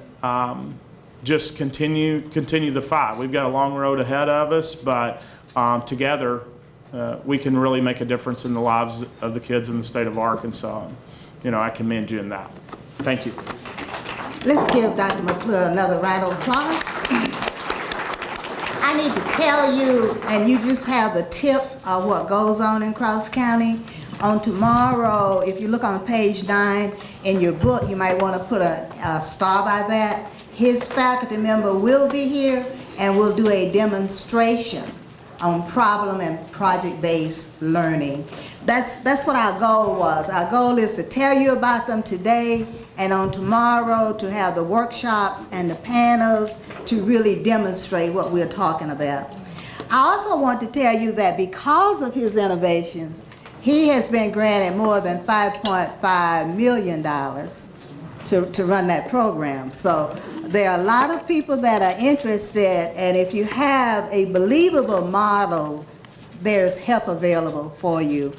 just continue the fight. We've got a long road ahead of us, but together we can really make a difference in the lives of the kids in the state of Arkansas. I commend you in that. Thank you. Let's give Dr. McClure another round of applause. I need to tell you, and you just have the tip of what goes on in Cross County. On tomorrow, if you look on page 9 in your book, you might want to put a star by that. His faculty member will be here and we'll do a demonstration on problem and project-based learning. That's what our goal was. Our goal is to tell you about them today, and on tomorrow to have the workshops and the panels to really demonstrate what we're talking about. I also want to tell you that because of his innovations, he has been granted more than $5.5 million to run that program. So there are a lot of people that are interested, and if you have a believable model, there's help available for you.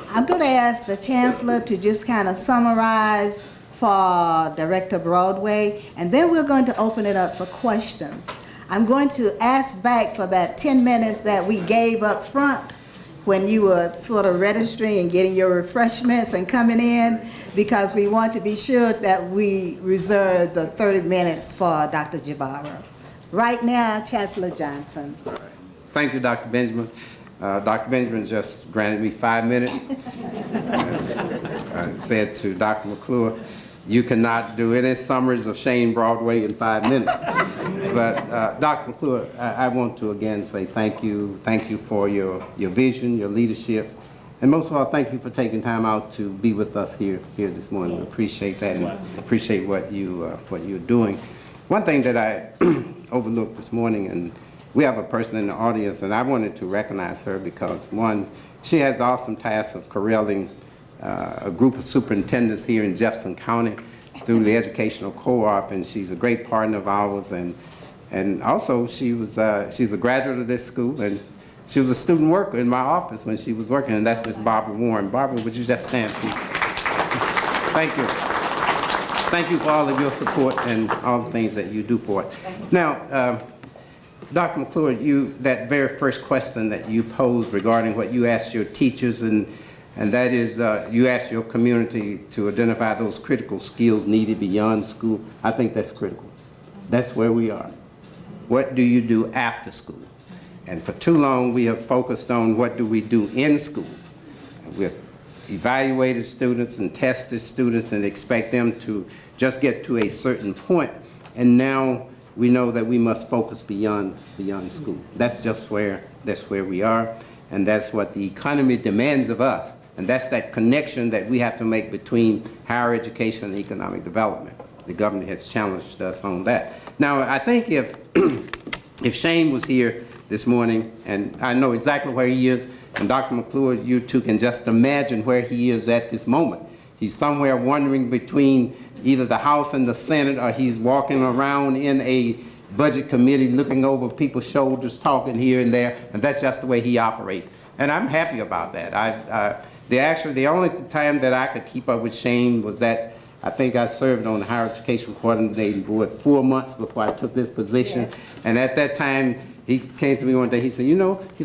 I'm going to ask the Chancellor to just kind of summarize for Director Broadway, and then we're going to open it up for questions. I'm going to ask back for that 10 minutes that we gave up front when you were sort of registering and getting your refreshments and coming in, because we want to be sure that we reserve the 30 minutes for Dr. Jabara. Right now, Chancellor Johnson. All right. Thank you, Dr. Benjamin. Dr. Benjamin just granted me 5 minutes. I said to Dr. McClure, you cannot do any summaries of Shane Broadway in 5 minutes. But Dr. McClure, I want to again say thank you. Thank you for your vision, your leadership, and most of all, thank you for taking time out to be with us here this morning. We appreciate that and appreciate what you're doing. One thing that I overlooked this morning, and we have a person in the audience, and I wanted to recognize her because, one, she has the awesome task of corralling a group of superintendents here in Jefferson County through the educational co-op, and she's a great partner of ours, and also she's a graduate of this school, and she was a student worker in my office when she was working, and that's Ms. Barbara Warren. Barbara, would you just stand, please? Thank you. Thank you for all of your support and all the things that you do for us. Now, Dr. McClure, that very first question that you posed regarding what you asked your teachers, and that is you asked your community to identify those critical skills needed beyond school. I think that's critical. That's where we are. What do you do after school? And for too long, we have focused on what do we do in school. We've evaluated students and tested students and expect them to just get to a certain point. And now we know that we must focus beyond school. That's just where we are. And that's what the economy demands of us. And that's that connection that we have to make between higher education and economic development. The government has challenged us on that. Now, I think if Shane was here this morning, and I know exactly where he is, and Dr. McClure, you two can just imagine where he is at this moment. He's somewhere wandering between either the House and the Senate, or he's walking around in a budget committee looking over people's shoulders, talking here and there, and that's just the way he operates. And I'm happy about that. The only time that I could keep up with Shane was that I think I served on the Higher Education Coordinating Board 4 months before I took this position. Yes. And at that time, he came to me one day, he said,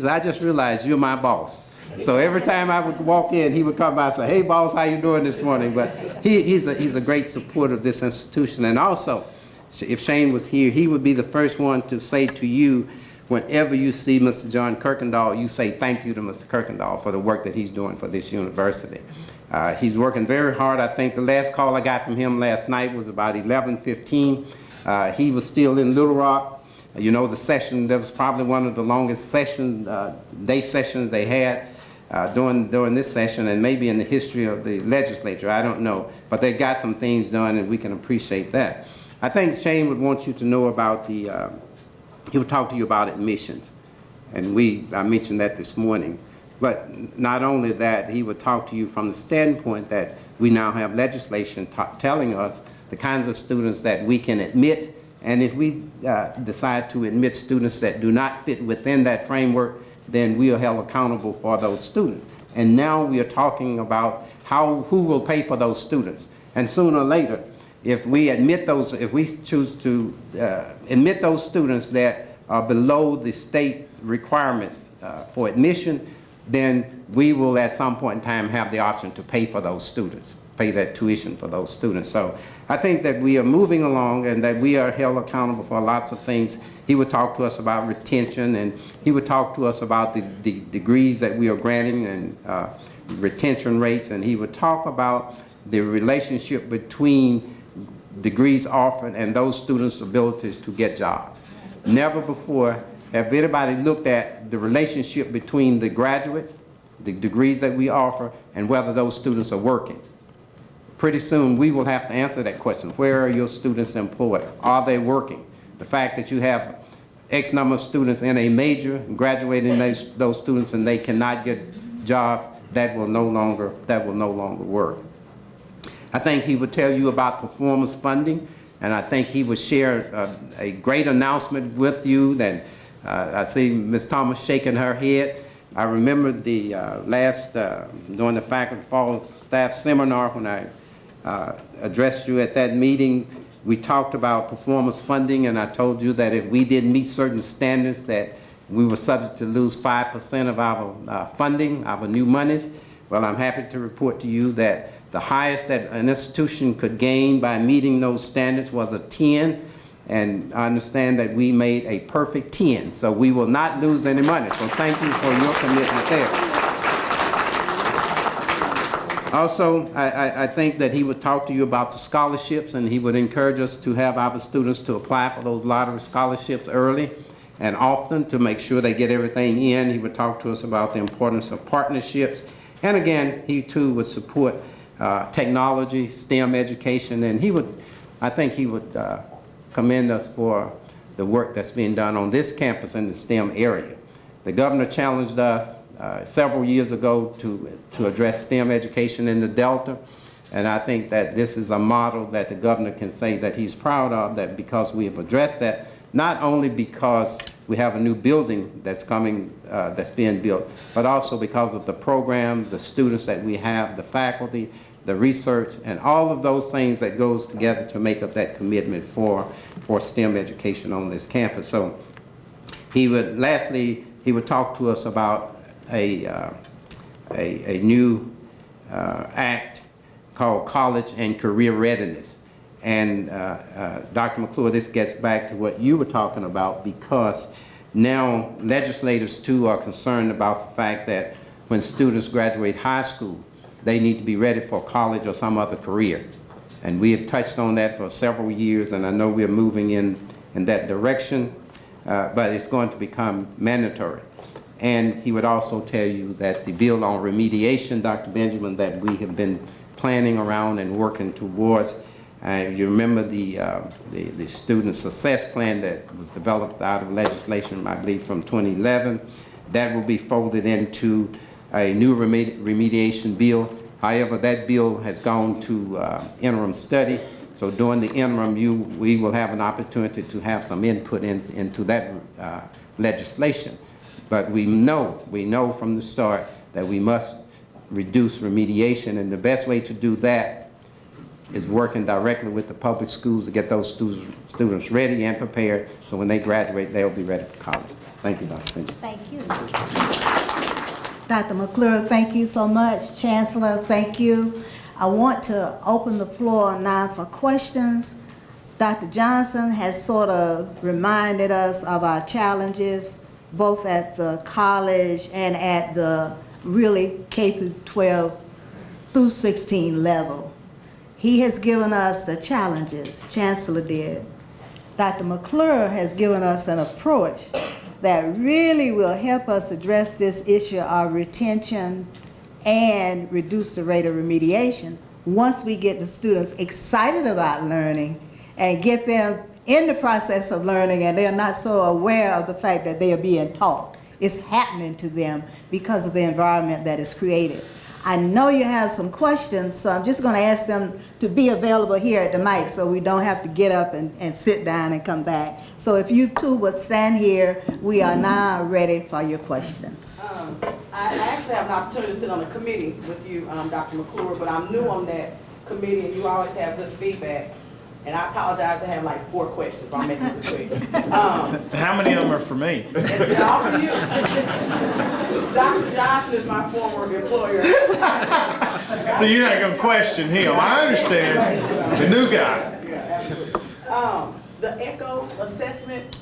I just realized you're my boss. So every time I would walk in, he would come by and say, hey boss, how you doing this morning? But he's a great supporter of this institution. And also, if Shane was here, he would be the first one to say to you, whenever you see Mr. John Kirkendall, you say thank you to Mr. Kirkendall for the work that he's doing for this university. He's working very hard. I think the last call I got from him last night was about 11:15. He was still in Little Rock. The session, that was probably one of the longest sessions, day sessions they had during this session, and maybe in the history of the legislature, I don't know. But they got some things done, and we can appreciate that. I think Shane would want you to know about he would talk to you about admissions. And I mentioned that this morning. But not only that, he would talk to you from the standpoint that we now have legislation telling us the kinds of students that we can admit, and if we decide to admit students that do not fit within that framework, then we are held accountable for those students. And now we are talking about who will pay for those students. And sooner or later, if we admit those, if we choose to admit those students that are below the state requirements for admission, then we will at some point in time have the option to pay for those students, pay that tuition for those students. So I think that we are moving along and that we are held accountable for lots of things. He would talk to us about retention, and he would talk to us about the degrees that we are granting and retention rates, and he would talk about the relationship between degrees offered and those students' abilities to get jobs. Never before have anybody looked at the relationship between the graduates, the degrees that we offer, and whether those students are working. Pretty soon we will have to answer that question. Where are your students employed? Are they working? The fact that you have X number of students in a major graduating those students and they cannot get jobs, that will no longer work. I think he would tell you about performance funding, and I think he would share a great announcement with you that I see Ms. Thomas shaking her head. I remember the during the faculty fall staff seminar when I addressed you at that meeting, we talked about performance funding, and I told you that if we didn't meet certain standards that we were subject to lose 5% of our funding, our new monies. Well, I'm happy to report to you that the highest that an institution could gain by meeting those standards was a 10, and I understand that we made a perfect 10, so we will not lose any money. So thank you for your commitment there. Also, I think that he would talk to you about the scholarships, and he would encourage us to have our students to apply for those lottery scholarships early and often to make sure they get everything in. He would talk to us about the importance of partnerships. And again, he too would support technology, STEM education, and I think he would commend us for the work that's being done on this campus in the STEM area. The governor challenged us several years ago to address STEM education in the Delta, and I think that this is a model that the governor can say that he's proud of, that because we have addressed that, not only because we have a new building that's coming, that's being built, but also because of the program, the students that we have, the faculty, the research, and all of those things that goes together to make up that commitment for STEM education on this campus. So lastly, he would talk to us about a new act called College and Career Readiness. And Dr. McClure, this gets back to what you were talking about, because now legislators too are concerned about the fact that when students graduate high school, they need to be ready for college or some other career. And we have touched on that for several years, and I know we're moving in that direction, but it's going to become mandatory. And he would also tell you that the bill on remediation, Dr. Benjamin, that we have been planning around and working towards, you remember the student success plan that was developed out of legislation, I believe, from 2011. That will be folded into a new remediation bill. However, that bill has gone to interim study. So during the interim, we will have an opportunity to have some input into that legislation. But we know from the start that we must reduce remediation, and the best way to do that is working directly with the public schools to get those students ready and prepared, so when they graduate, they'll be ready for college. Thank you, Dr. Thank you. Dr. McClure, thank you so much. Chancellor, thank you. I want to open the floor now for questions. Dr. Johnson has sort of reminded us of our challenges, both at the college and at the really K through 12 through 16 level. He has given us the challenges, Chancellor did. Dr. McClure has given us an approach that really will help us address this issue of retention and reduce the rate of remediation once we get the students excited about learning and get them in the process of learning and they're not so aware of the fact that they are being taught. is happening to them because of the environment that is created. I know you have some questions, so I'm just going to ask them to be available here at the mic so we don't have to get up and sit down and come back. So if you two would stand here, we are now ready for your questions. I actually have an opportunity to sit on a committee with you, Dr. McClure, but I'm new on that committee, and you always have good feedback. And I apologize, I have like 4 questions, but I'll make it quick. How many of them are for me? And all of you, Dr. Johnson is my former employer. So you're not going to question him. I understand. The new guy. Yeah, absolutely. The ECHO assessment,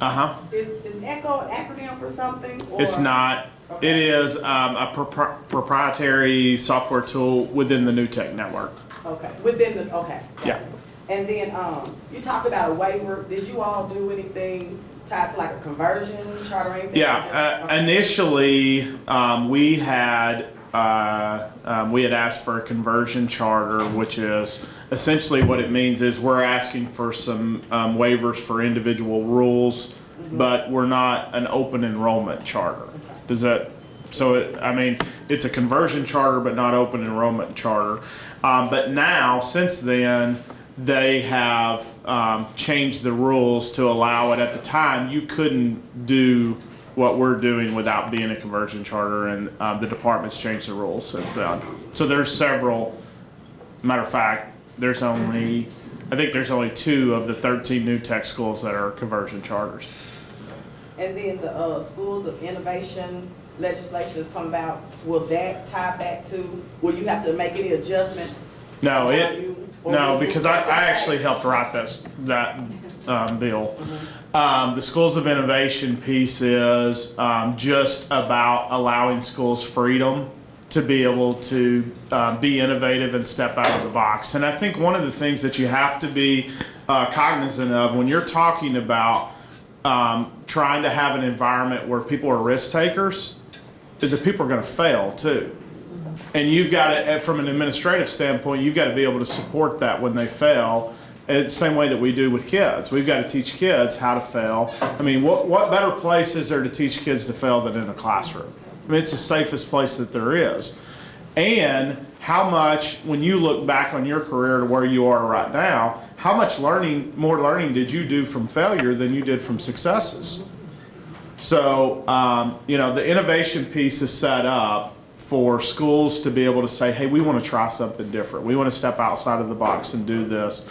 is ECHO an acronym for something? Or? It's not. Okay. It is a proprietary software tool within the New Tech network. Okay, within the, okay. Yeah. And then you talked about a waiver. Did you all do anything tied to like a conversion chart or anything? Yeah, initially we had asked for a conversion charter, which is essentially what it means is we're asking for some waivers for individual rules, but we're not an open enrollment charter. Does that? So I mean, it's a conversion charter, but not open enrollment charter. But now, since then, they have changed the rules to allow it. At the time, you couldn't do what we're doing without being a conversion charter, and the department's changed the rules since then. So there's several. Matter of fact, I think there's only 2 of the 13 new tech schools that are conversion charters. And then the schools of innovation legislation has come about. Will that tie back to? Will you have to make any adjustments? No, because I actually helped write that bill. The Schools of Innovation piece is just about allowing schools freedom to be able to be innovative and step out of the box. And I think one of the things that you have to be cognizant of when you're talking about trying to have an environment where people are risk takers is that people are going to fail too. And you've got to, from an administrative standpoint, you've got to be able to support that when they fail. It's the same way that we do with kids. We've got to teach kids how to fail. I mean, what better place is there to teach kids to fail than in a classroom? I mean, it's the safest place that there is. And how much, when you look back on your career to where you are right now, how much more learning did you do from failure than you did from successes? So, the innovation piece is set up for schools to be able to say, hey, we want to try something different. We want to step outside of the box and do this,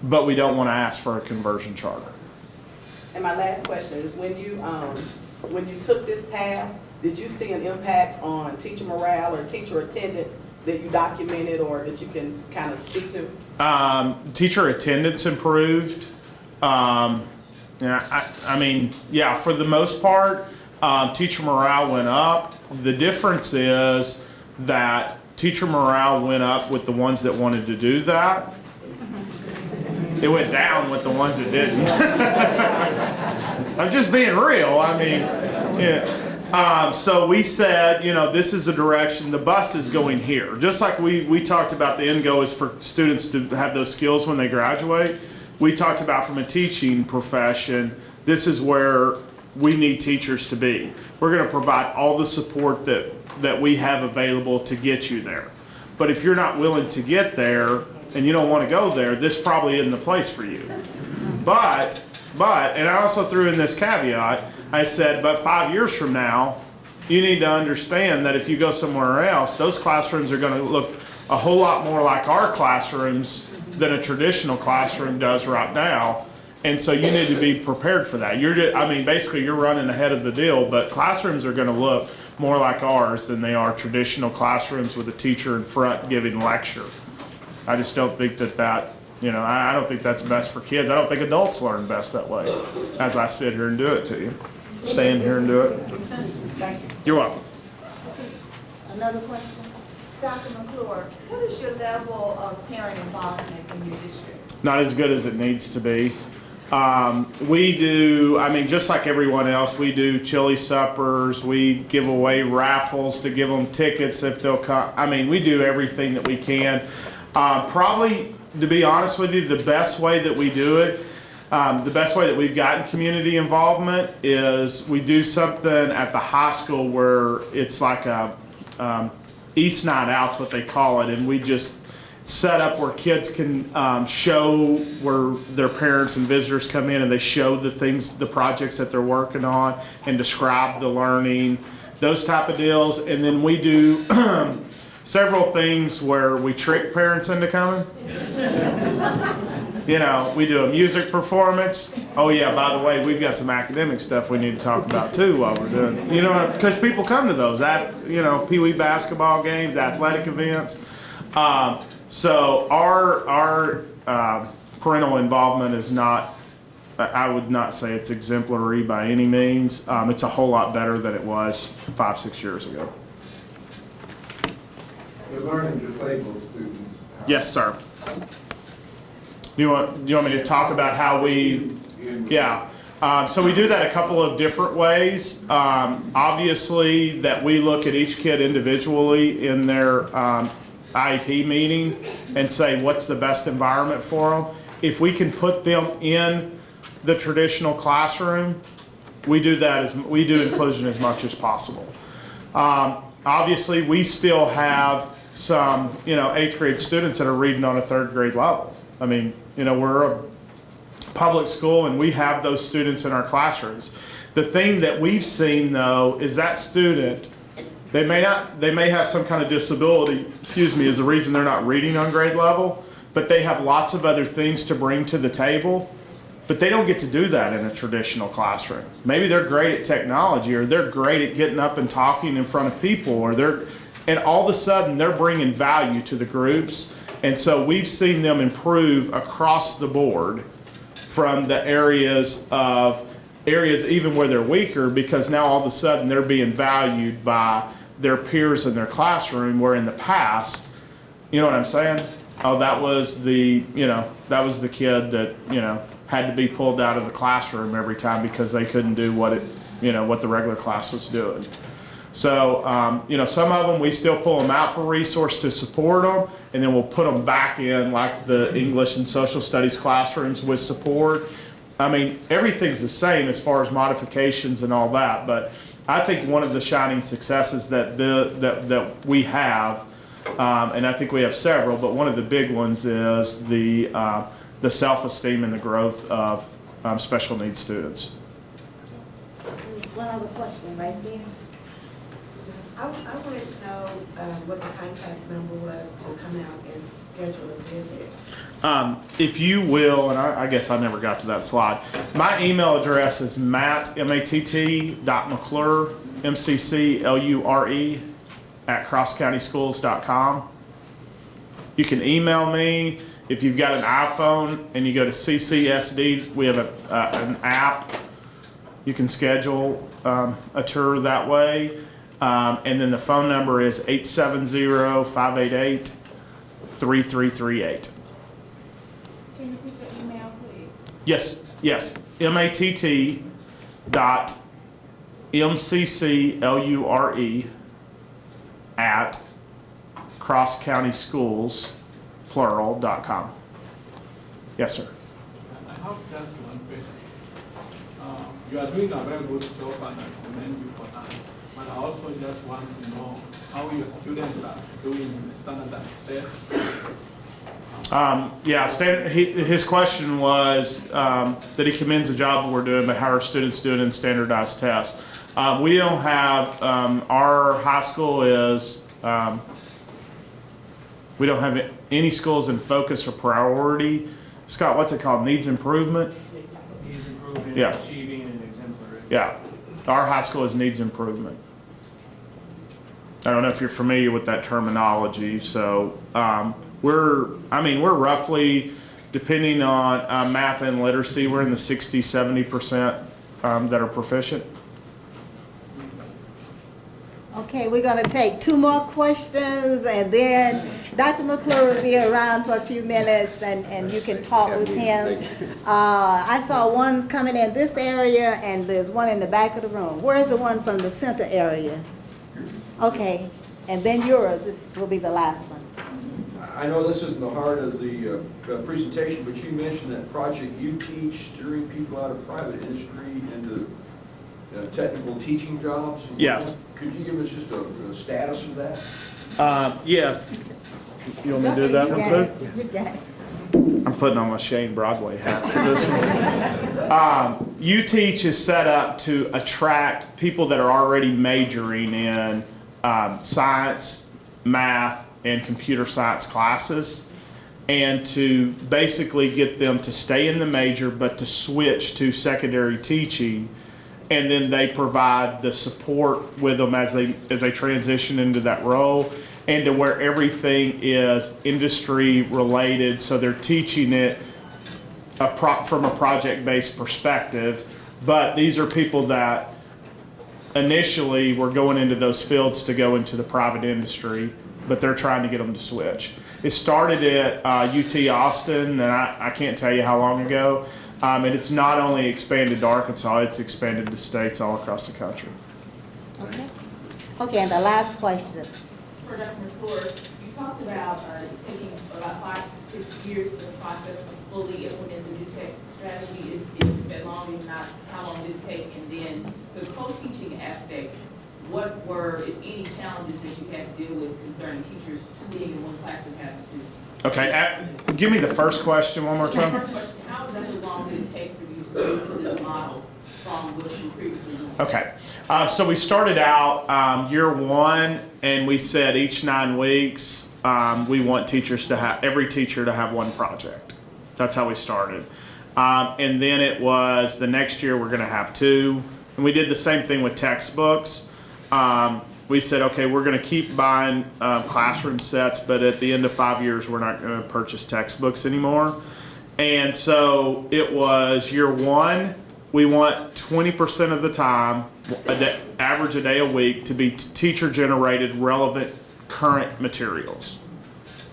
but we don't want to ask for a conversion charter. And my last question is, when you took this path, did you see an impact on teacher morale or teacher attendance that you documented or that you can kind of speak to? Teacher attendance improved. For the most part, teacher morale went up. The difference is that teacher morale went up with the ones that wanted to do that. It went down with the ones that didn't. I'm just being real. I mean, yeah. So we said, this is the direction, the bus is going here. Just like we talked about the end goal is for students to have those skills when they graduate. We talked about from a teaching profession, this is where we need teachers to be. We're going to provide all the support that we have available to get you there. But if you're not willing to get there and you don't want to go there, this probably isn't the place for you. But, and I also threw in this caveat, I said, but 5 years from now, you need to understand that if you go somewhere else, those classrooms are going to look a whole lot more like our classrooms than a traditional classroom does right now. And so you need to be prepared for that. Basically you're running ahead of the deal, but classrooms are going to look more like ours than they are traditional classrooms with a teacher in front giving lecture. I just don't think I don't think that's best for kids. I don't think adults learn best that way, as I sit here and do it to you. Stand here and do it. Thank you. You're welcome. Another question? Dr. McClure, what is your level of parent involvement in your district? Not as good as it needs to be. We do, just like everyone else, we do chili suppers, we give away raffles to give them tickets if they'll come. We do everything that we can. Probably, to be honest with you, the best way that we do it The best way that we've gotten community involvement is we do something at the high school where it's like a East Night Out's what they call it, and we just set up where kids can show where their parents and visitors come in and they show the things, the projects that they're working on and describe the learning, those type of deals. And then we do several things where we trick parents into coming. You know, we do a music performance. Oh yeah, by the way, we've got some academic stuff we need to talk about too while we're doing, you know, because people come to those, you know, Pee Wee basketball games, athletic events. So our parental involvement is not, I would not say it's exemplary by any means. It's a whole lot better than it was 5-6 years ago. The learning disabled students. Yes, sir. Do you want me to talk about how we, yeah. So we do that a couple of different ways. Obviously that we look at each kid individually in their IEP meeting and say what's the best environment for them. If we can put them in the traditional classroom, we do that, we do inclusion as much as possible. Obviously we still have some, you know, 8th grade students that are reading on a 3rd grade level. I mean, you know, we're a public school and we have those students in our classrooms. The thing that we've seen though is that student, they may have some kind of disability, excuse me, is the reason they're not reading on grade level, but they have lots of other things to bring to the table, but they don't get to do that in a traditional classroom. Maybe they're great at technology, or they're great at getting up and talking in front of people, or and all of a sudden they're bringing value to the groups. And so we've seen them improve across the board from the areas even where they're weaker, because now all of a sudden they're being valued by their peers in their classroom, where in the past, you know what I'm saying? Oh, that was the, you know, that was the kid that, you know, had to be pulled out of the classroom every time because they couldn't do what the regular class was doing. So, you know, some of them, we still pull them out for resource to support them, and then we'll put them back in like the English and social studies classrooms with support. I mean, everything's the same as far as modifications and all that, but I think one of the shining successes that that we have, and I think we have several, but one of the big ones is the self-esteem and the growth of special needs students. One other question right there. I wanted to know what the contact number was to come out and schedule a visit. If you will, and I guess I never got to that slide. My email address is matt.mclure, MCCLURE, @crosscountyschools.com. You can email me. If you've got an iPhone and you go to CCSD, we have an app. You can schedule a tour that way. And then the phone number is 870-588-3338. Can you put your email, please? Yes, matt.mcclure @crosscountyschools.plural.com. Yes, sir. I have just one question. You are doing a very good job, and I commend you for that. But I also just want to know how your students are doing in the standardized tests. His question was that he commends the job that we're doing, but how are students doing in standardized tests? We don't have, our high school is, we don't have any schools in focus or priority. Scott, what's it called? Needs improvement? Needs improvement, Yeah. achieving, and exemplary. Yeah. Our high school is needs improvement. I don't know if you're familiar with that terminology. So we're roughly, depending on math and literacy, we're in the 60-70% that are proficient. Okay, we're going to take 2 more questions, and then Dr. McClure will be around for a few minutes, and you can talk with him. I saw one coming in this area, and there's one in the back of the room. Where's the one from the center area? Okay, and then yours will be the last one. I know this isn't the heart of the presentation, but you mentioned that project you teach, steering people out of private industry into technical teaching jobs. Yes. Could you give us just a status of that? Yes. You want me to do that one too? You got it. I'm putting on my Shane Broadway hat for this one. UTeach is set up to attract people that are already majoring in science, math, and computer science classes, and to basically get them to stay in the major but to switch to secondary teaching, and then they provide the support with them as they transition into that role, and to where everything is industry related, so they're teaching it from a project-based perspective. But these are people that initially were going into those fields to go into the private industry, but they're trying to get them to switch. It started at UT Austin, and I can't tell you how long ago, and it's not only expanded to Arkansas, it's expanded to states all across the country. Okay. Okay, and the last question. For Dr. McClure, you talked about taking about 5 to 6 years for the process to fully implement the new tech strategy. Is it long? If not, how long did it take? And then the co-teaching aspect, what were, if any, challenges that you had to deal with concerning teachers being in one classroom having to? Okay, give me the first question one more time. The first question, how long did it take for you to move to this model from what you previously knew? Okay, so we started out year one, and we said each 9 weeks we want teachers to have, every teacher to have one project. That's how we started. And then it was the next year we're going to have 2, and we did the same thing with textbooks. We said, okay, we're going to keep buying classroom sets, but at the end of 5 years we're not going to purchase textbooks anymore. And so it was year one, we want 20% of the time, average a day a week, to be teacher-generated, relevant, current materials.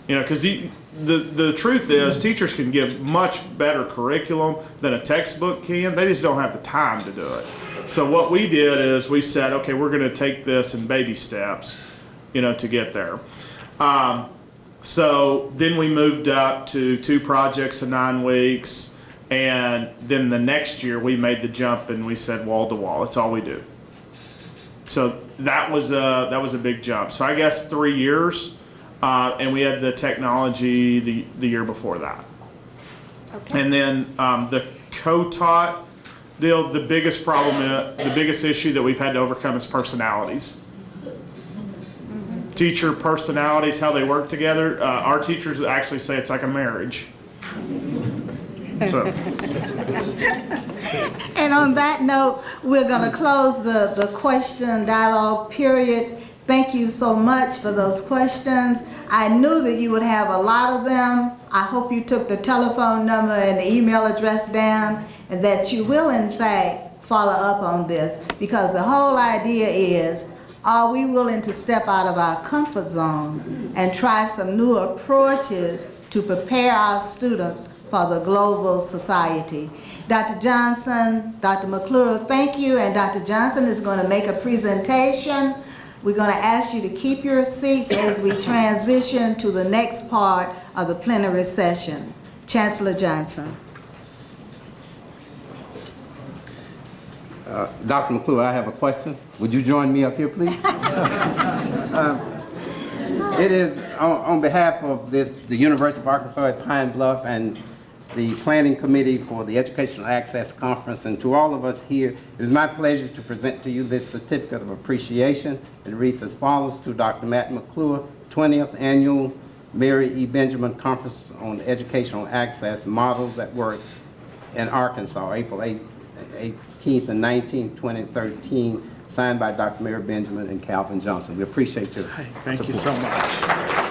You know, because the truth is, teachers can give much better curriculum than a textbook can. They just don't have the time to do it. So what we did is we said, okay, we're going to take this in baby steps, you know, to get there. So then we moved up to 2 projects in 9 weeks. And then the next year we made the jump and we said wall to wall. That's all we do. So that was a big jump. So I guess 3 years, and we had the technology the year before that. Okay. And then the co-taught deal. The biggest problem, the biggest issue that we've had to overcome is personalities. Teacher personalities, how they work together. Our teachers actually say it's like a marriage. So. And on that note, we're going to close the question dialogue period. Thank you so much for those questions. I knew that you would have a lot of them. I hope you took the telephone number and the email address down, and that you will in fact follow up on this, because the whole idea is, are we willing to step out of our comfort zone and try some new approaches to prepare our students for the global society? Dr. Johnson, Dr. McClure, thank you, and Dr. Johnson is going to make a presentation. We're going to ask you to keep your seats as we transition to the next part of the plenary session. Chancellor Johnson. Dr. McClure, I have a question. Would you join me up here, please? It is on behalf of the University of Arkansas at Pine Bluff and the Planning Committee for the Educational Access Conference, and to all of us here, it is my pleasure to present to you this certificate of appreciation. It reads as follows: to Dr. Matt McClure, 20th Annual Mary E. Benjamin Conference on Educational Access Models at Work in Arkansas, April 18th and 19th, 2013, signed by Dr. Mary Benjamin and Calvin Johnson. We appreciate your support. Thank you so much.